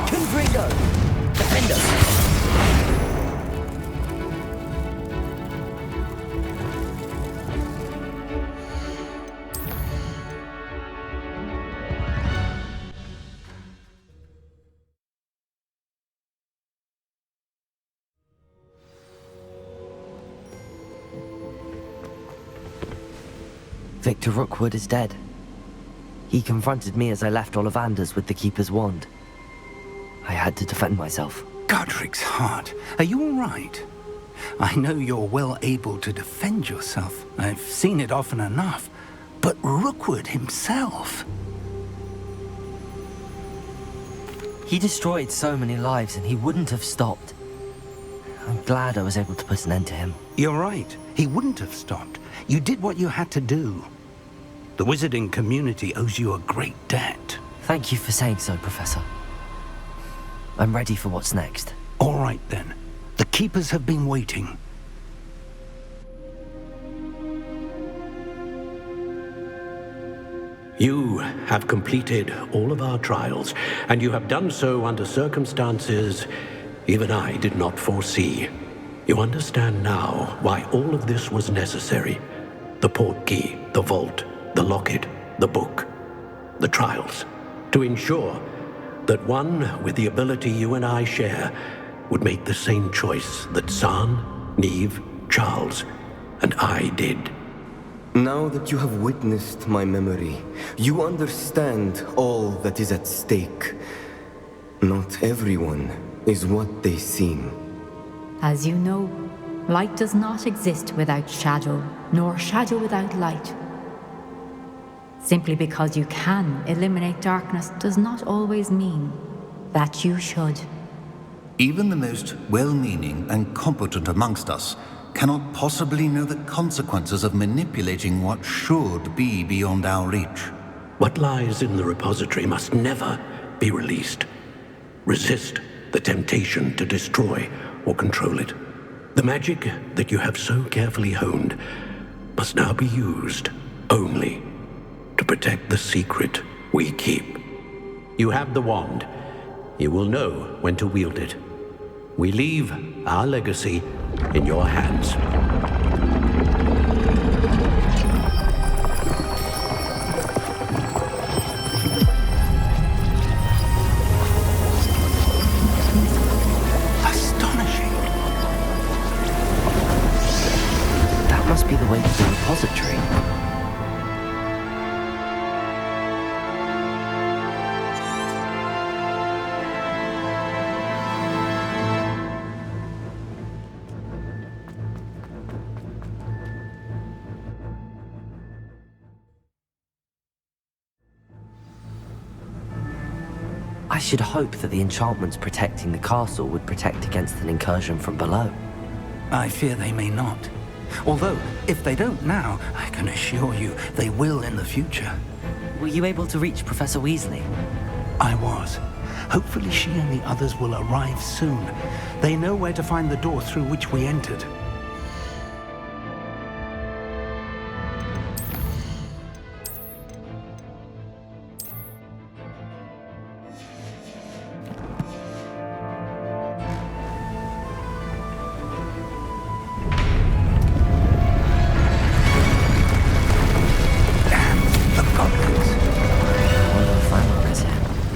Confringo. Defendo. Victor Rookwood is dead. He confronted me as I left Ollivander's with the Keeper's wand. I had to defend myself. Godric's heart, are you all right? I know you're well able to defend yourself. I've seen it often enough. But Rookwood himself... He destroyed so many lives and he wouldn't have stopped. I'm glad I was able to put an end to him. You're right. He wouldn't have stopped. You did what you had to do. The wizarding community owes you a great debt. Thank you for saying so, Professor. I'm ready for what's next. All right, then. The Keepers have been waiting. You have completed all of our trials, and you have done so under circumstances even I did not foresee. You understand now why all of this was necessary. The portkey, the vault, the locket, the book, the trials. To ensure that one with the ability you and I share would make the same choice that San, Neve, Charles, and I did. Now that you have witnessed my memory, you understand all that is at stake. Not everyone is what they seem. As you know, light does not exist without shadow, nor shadow without light. Simply because you can eliminate darkness does not always mean that you should. Even the most well-meaning and competent amongst us cannot possibly know the consequences of manipulating what should be beyond our reach. What lies in the repository must never be released. Resist the temptation to destroy or control it. The magic that you have so carefully honed must now be used only to protect the secret we keep. You have the wand. You will know when to wield it. We leave our legacy in your hands. Astonishing. That must be the way to the repository. I should hope that the enchantments protecting the castle would protect against an incursion from below. I fear they may not. Although, if they don't now, I can assure you they will in the future. Were you able to reach Professor Weasley? I was. Hopefully she and the others will arrive soon. They know where to find the door through which we entered.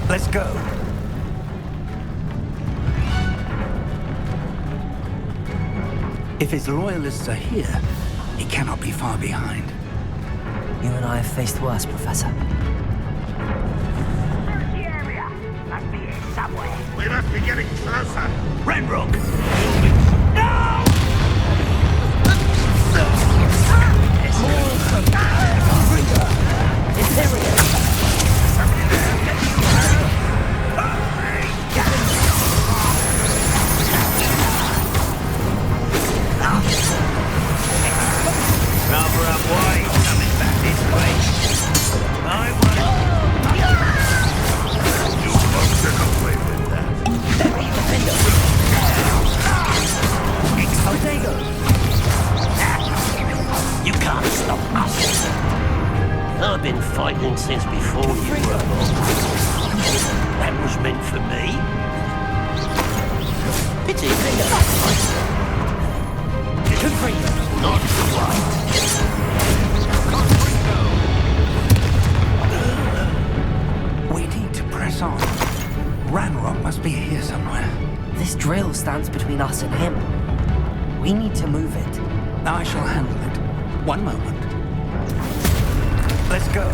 Let's go. If his loyalists are here, he cannot be far behind. You and I have faced worse, Professor. Search the area. Must be here somewhere. We must be getting closer. Ranrock! No! I've been fighting since before you were born. That was meant for me. Pity not quite. We need to press on. Ranrock must be here somewhere. This drill stands between us and him. We need to move it. I shall handle it. One moment. Let's go.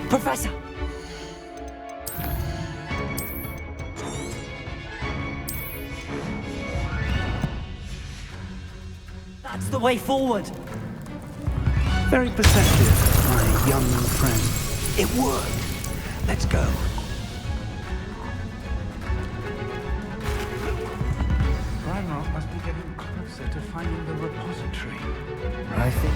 Professor! That's the way forward! Very perceptive, my young friend. It worked. Let's go. Ranrock must be getting closer to finding the repository. I think...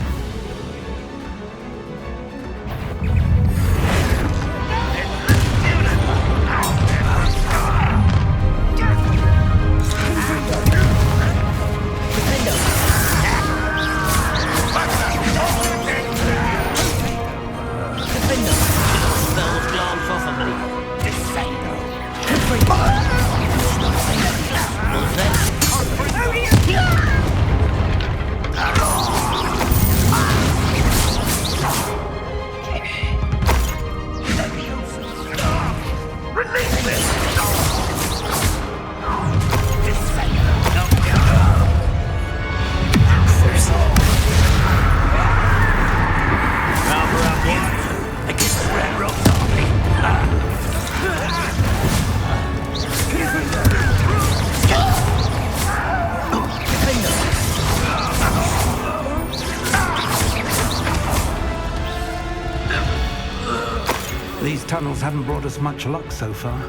These tunnels haven't brought us much luck so far.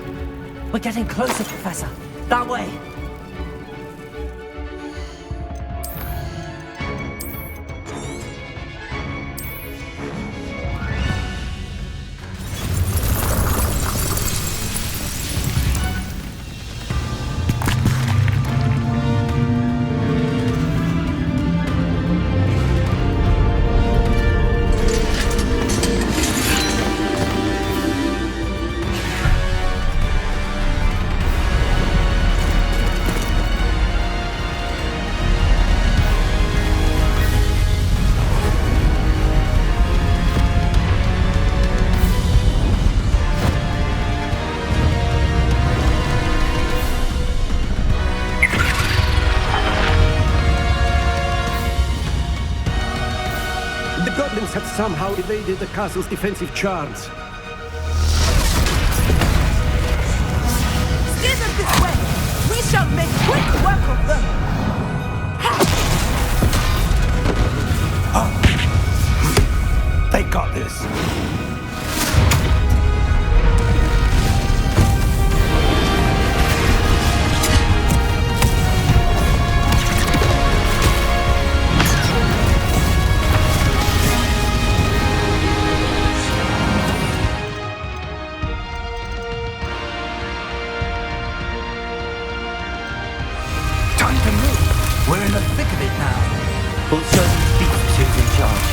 We're getting closer, Professor. That way. have somehow evaded the castle's defensive charms. Steer them this way! We shall make quick work of them! They got this. Time to move. We're in the thick of it now. Well, so who's in charge?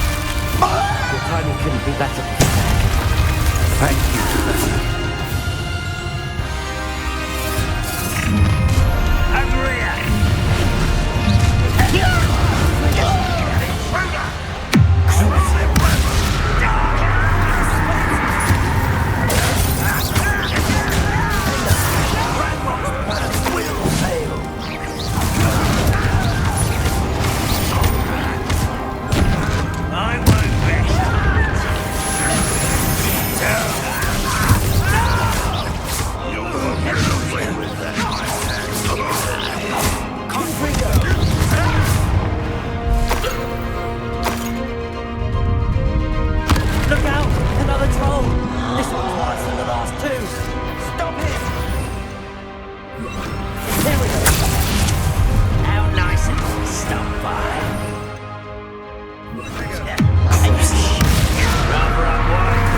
Your timing couldn't be better. Thank you, Professor. Look out! Another troll! This one's worse than the last two! Stop it! There we go! How nice of you to stop by! Rather unwise.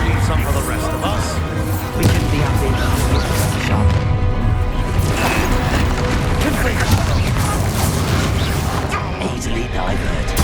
Leave some for the rest of us. We couldn't be happy enough with Professor Sharp. Easily diverted.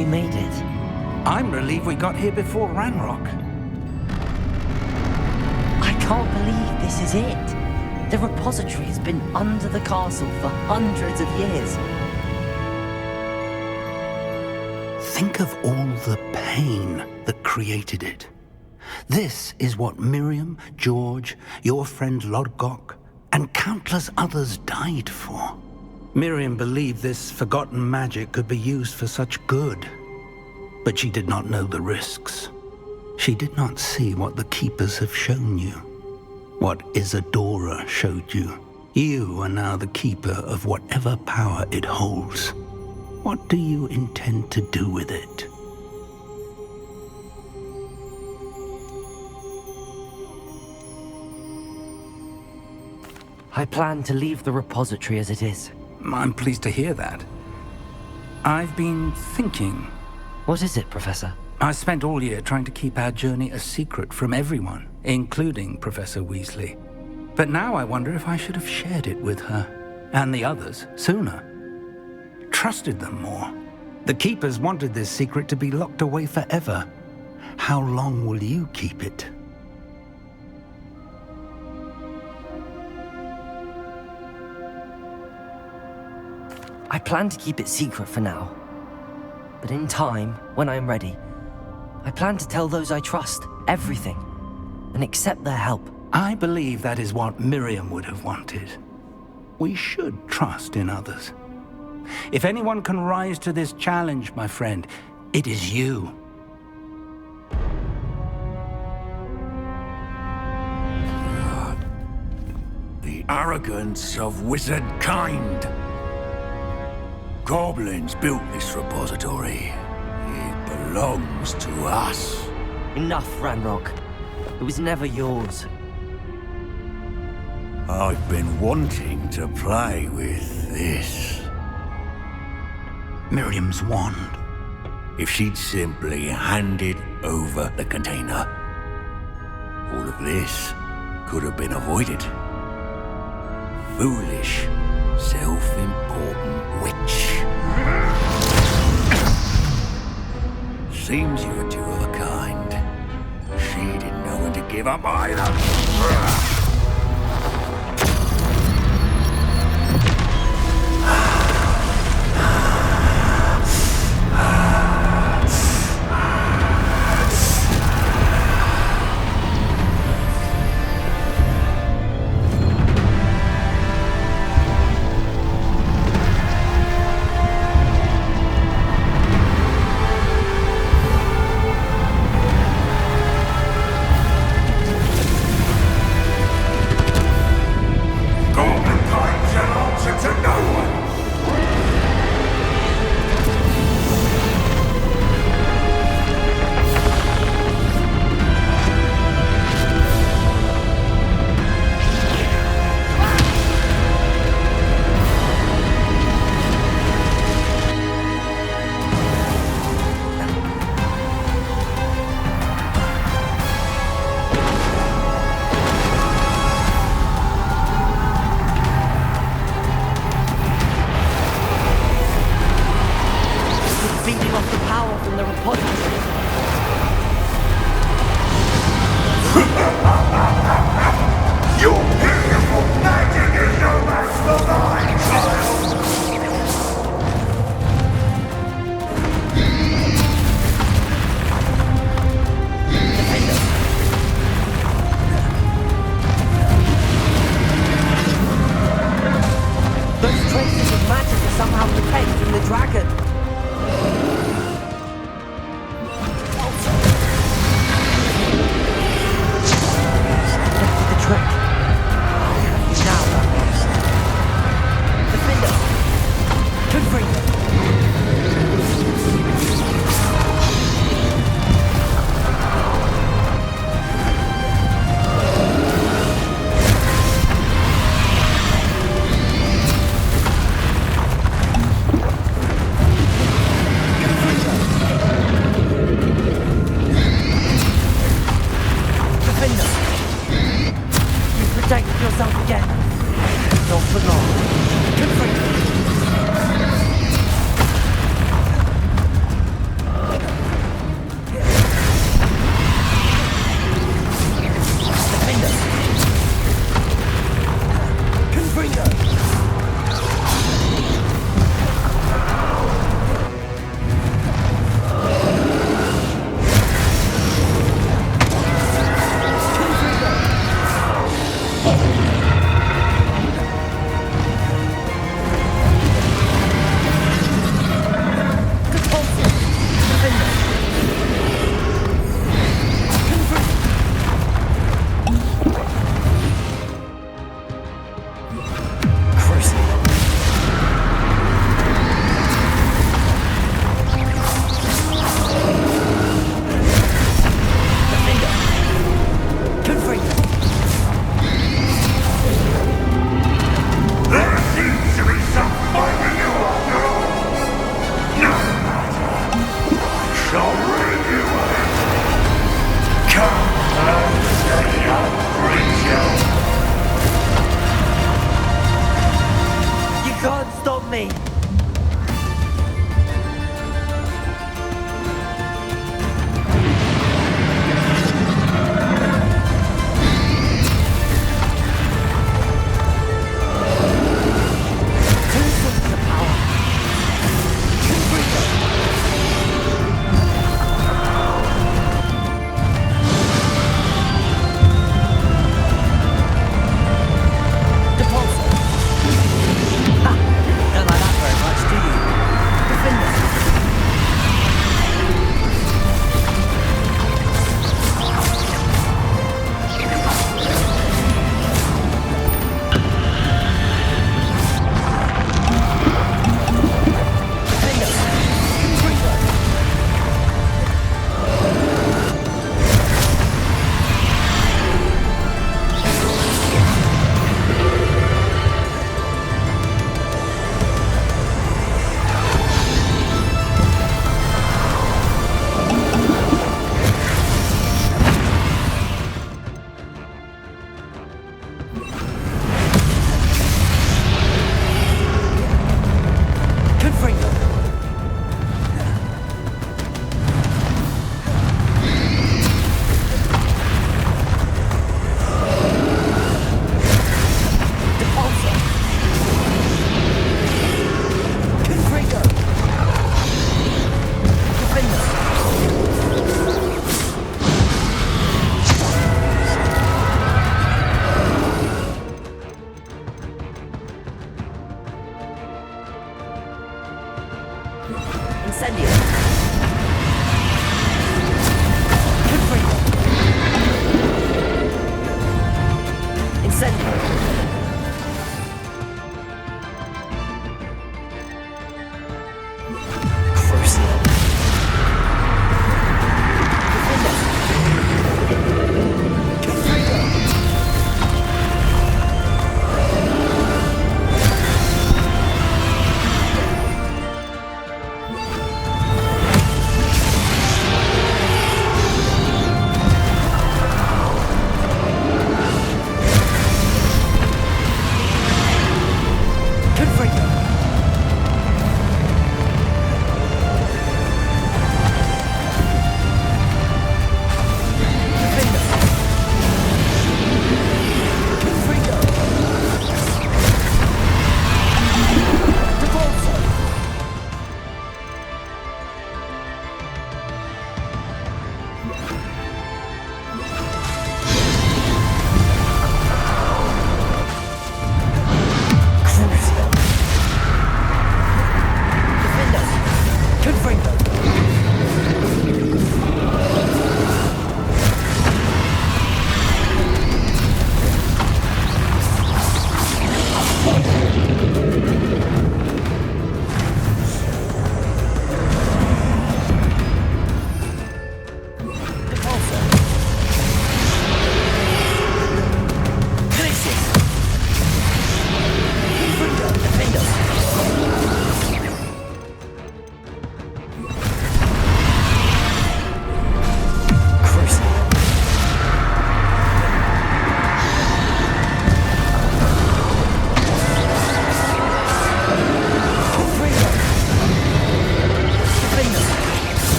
we made it. I'm relieved we got here before Ranrock. I can't believe this is it. The repository has been under the castle for hundreds of years. Think of all the pain that created it. This is what Miriam, George, your friend Lodgok, and countless others died for. Miriam believed this forgotten magic could be used for such good, but she did not know the risks. She did not see what the Keepers have shown you, what Isadora showed you. You are now the Keeper of whatever power it holds. What do you intend to do with it? I plan to leave the repository as it is. I'm pleased to hear that. I've been thinking. What is it, Professor? I spent all year trying to keep our journey a secret from everyone, including Professor Weasley. But now I wonder if I should have shared it with her, and the others, sooner. Trusted them more. The Keepers wanted this secret to be locked away forever. How long will you keep it? I plan to keep it secret for now. But in time, when I am ready, I plan to tell those I trust everything and accept their help. I believe that is what Miriam would have wanted. We should trust in others. If anyone can rise to this challenge, my friend, it is you. The arrogance of wizard kind. Goblins built this repository. It belongs to us. Enough, Ranrock. It was never yours. I've been wanting to play with this. Miriam's wand. If she'd simply handed over the container, all of this could have been avoided. Foolish, self-important witch. Seems you were two of a kind. She didn't know when to give up either. Incendio. Incendio.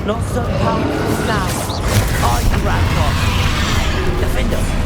Not so powerful now. Are you, Ragnarok? Defender.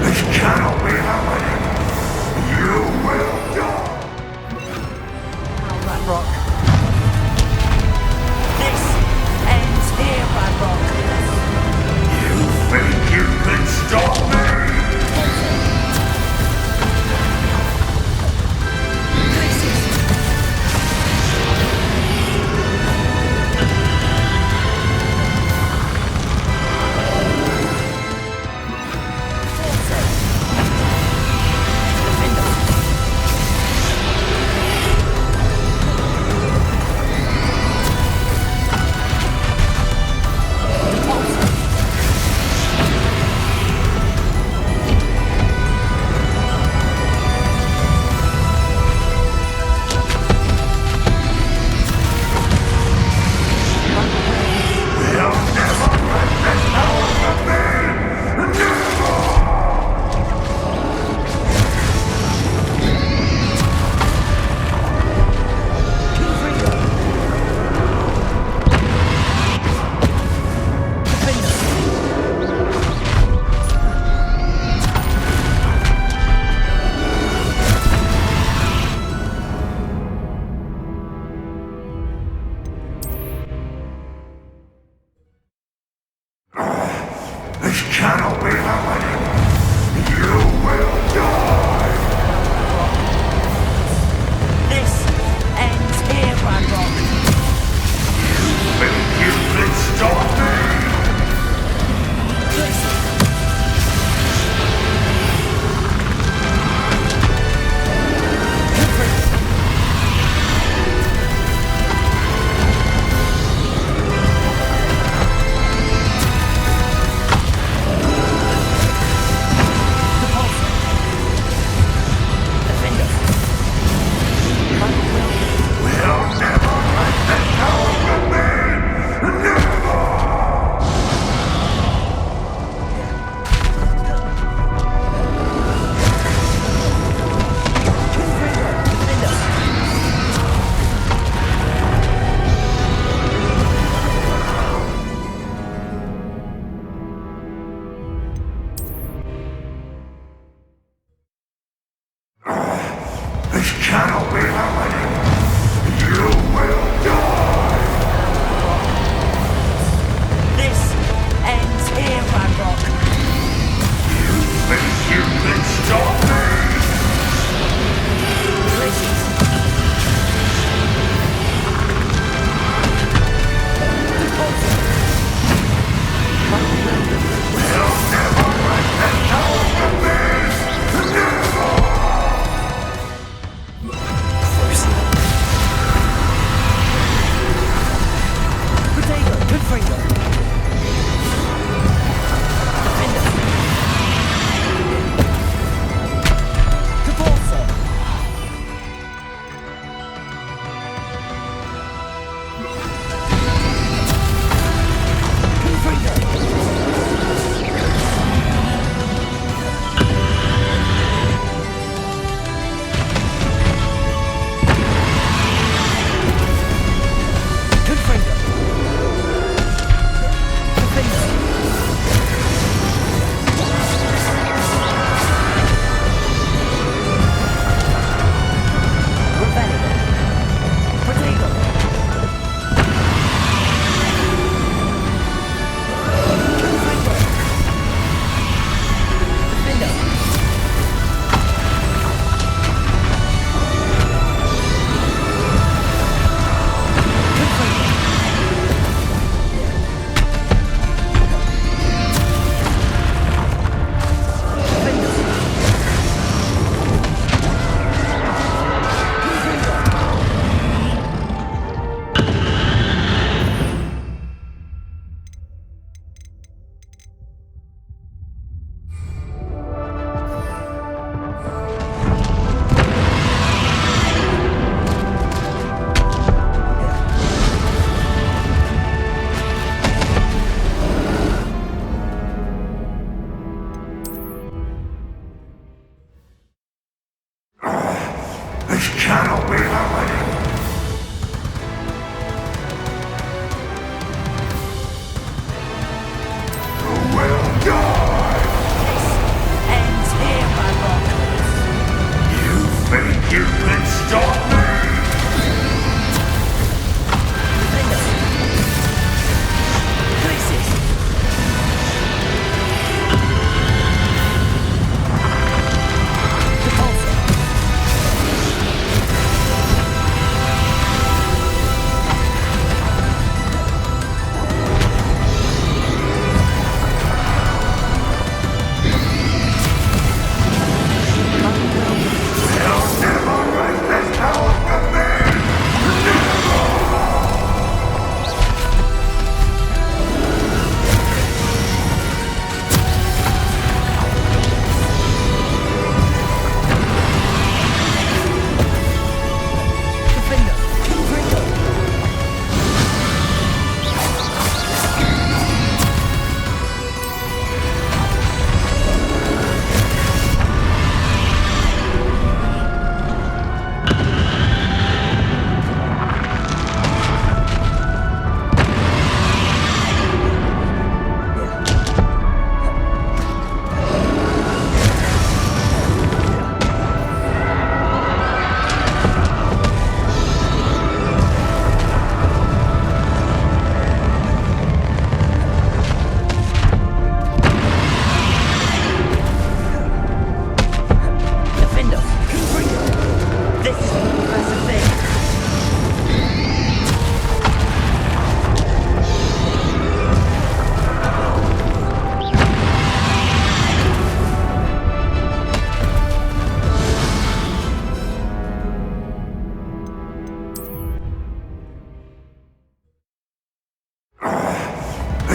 This cannot be happening. You will die. Rock. This ends here, Radrock. You think you can stop me?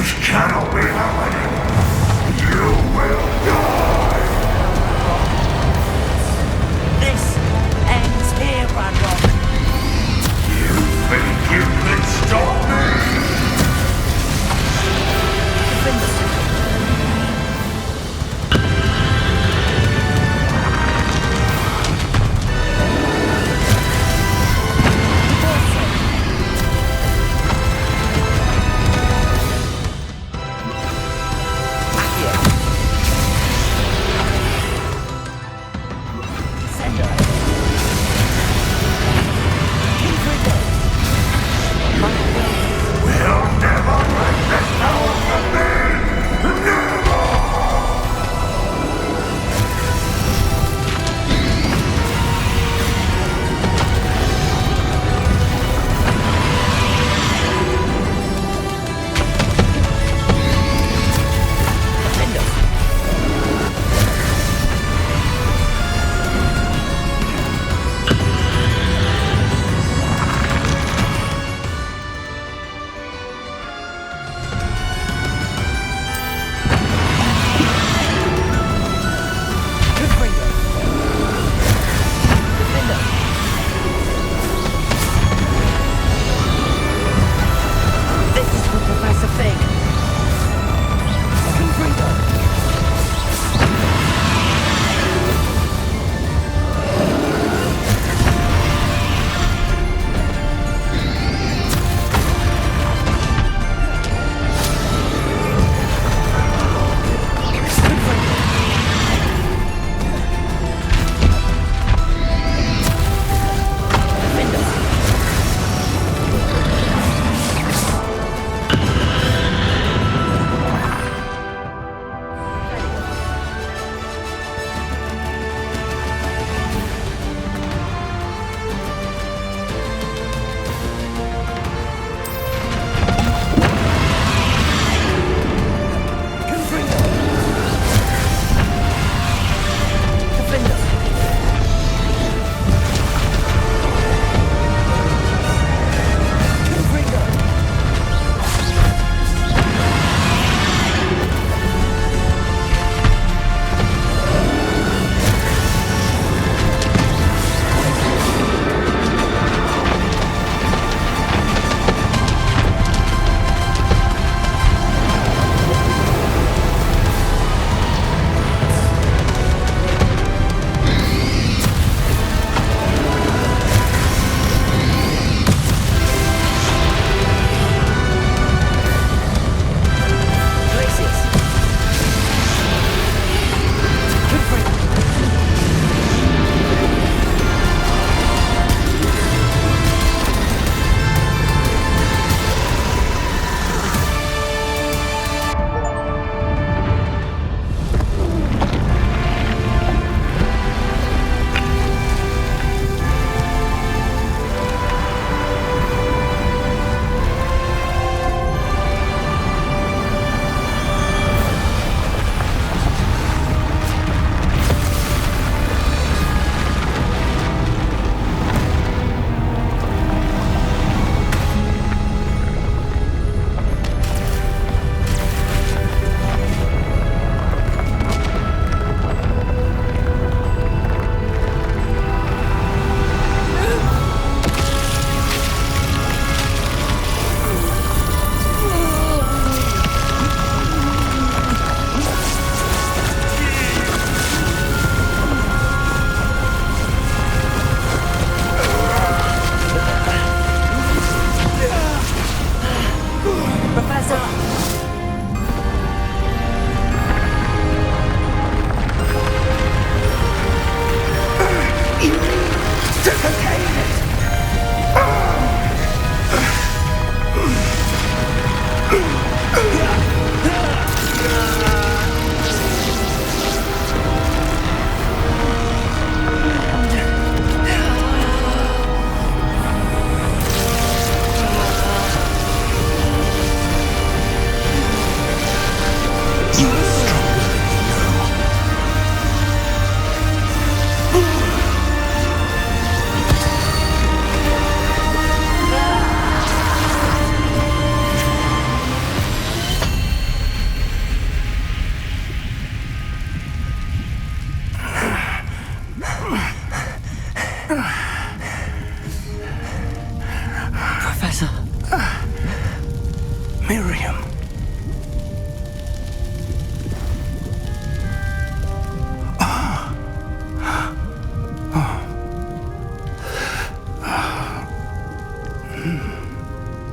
This cannot be happening. You will die. This ends here, Ranrock. You think you can stop me? Professor. Miriam.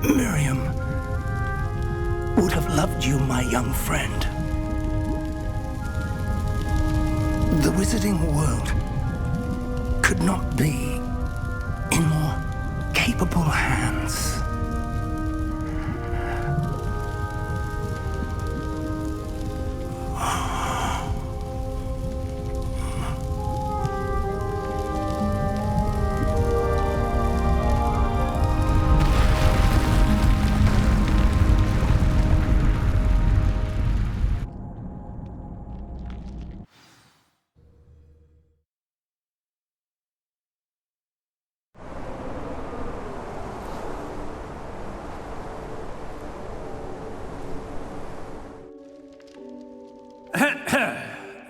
Miriam would have loved you, my young friend. The wizarding world could not be in more capable hands.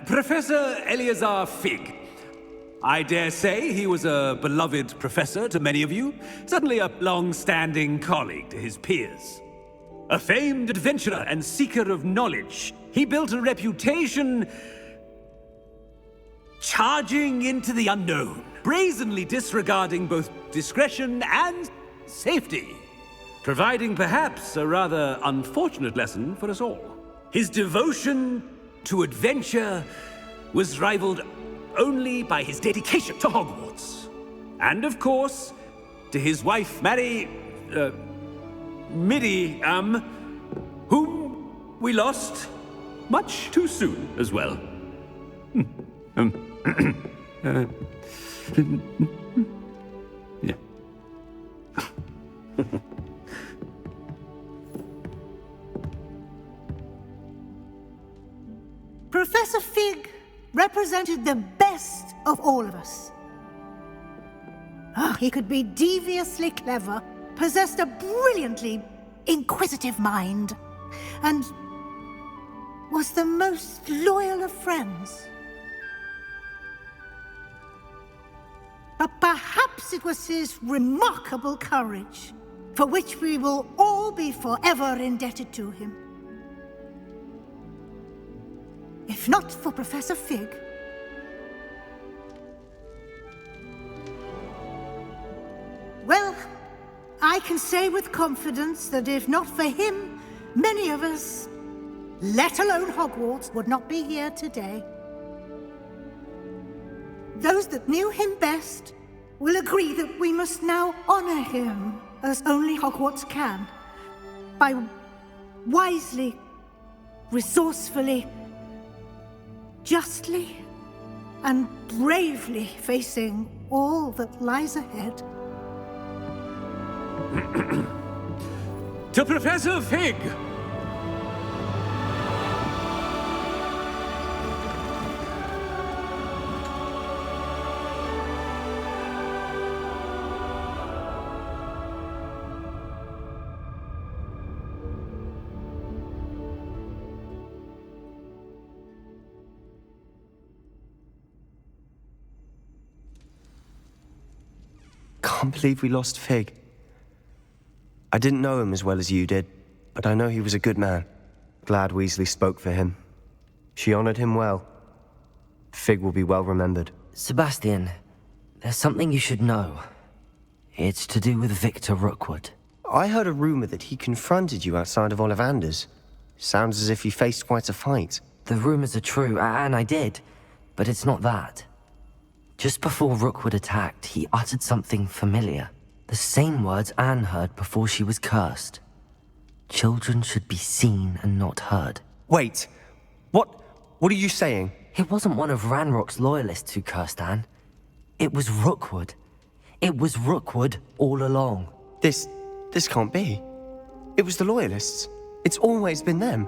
Professor Eleazar Fig. I dare say he was a beloved professor to many of you, certainly a long-standing colleague to his peers. A famed adventurer and seeker of knowledge, he built a reputation charging into the unknown, brazenly disregarding both discretion and safety, providing perhaps a rather unfortunate lesson for us all. His devotion to adventure was rivaled only by his dedication to Hogwarts. And of course, to his wife, Miriam, whom we lost much too soon as well. Yeah. Professor Fig represented the best of all of us. He could be deviously clever, possessed a brilliantly inquisitive mind, and was the most loyal of friends. But perhaps it was his remarkable courage, for which we will all be forever indebted to him. If not for Professor Fig, well, I can say with confidence that if not for him, many of us, let alone Hogwarts, would not be here today. Those that knew him best will agree that we must now honor him as only Hogwarts can, by wisely, resourcefully, justly and bravely facing all that lies ahead. To Professor Fig! Can't believe we lost Fig. I didn't know him as well as you did, but I know he was a good man. Glad Weasley spoke for him. She honored him well. Fig will be well remembered. Sebastian, there's something you should know. It's to do with Victor Rookwood. I heard a rumor that he confronted you outside of Ollivander's. Sounds as if you faced quite a fight. The rumors are true, and I did, but it's not that. Just before Rookwood attacked, he uttered something familiar. The same words Anne heard before she was cursed. Children should be seen and not heard. Wait, what are you saying? It wasn't one of Ranrock's loyalists who cursed Anne. It was Rookwood. It was Rookwood all along. This can't be. It was the loyalists. It's always been them.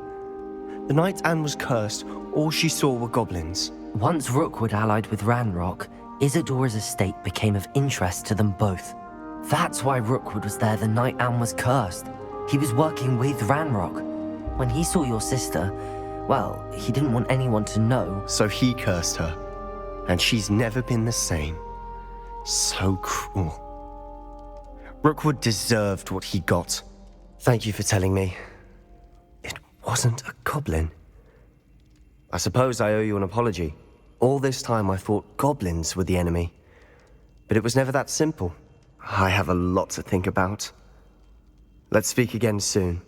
The night Anne was cursed, all she saw were goblins. Once Rookwood allied with Ranrock, Isadora's estate became of interest to them both. That's why Rookwood was there the night Anne was cursed. He was working with Ranrock. When he saw your sister, well, he didn't want anyone to know. So he cursed her. And she's never been the same. So cruel. Rookwood deserved what he got. Thank you for telling me. It wasn't a goblin. I suppose I owe you an apology. All this time I thought goblins were the enemy. But it was never that simple. I have a lot to think about. Let's speak again soon.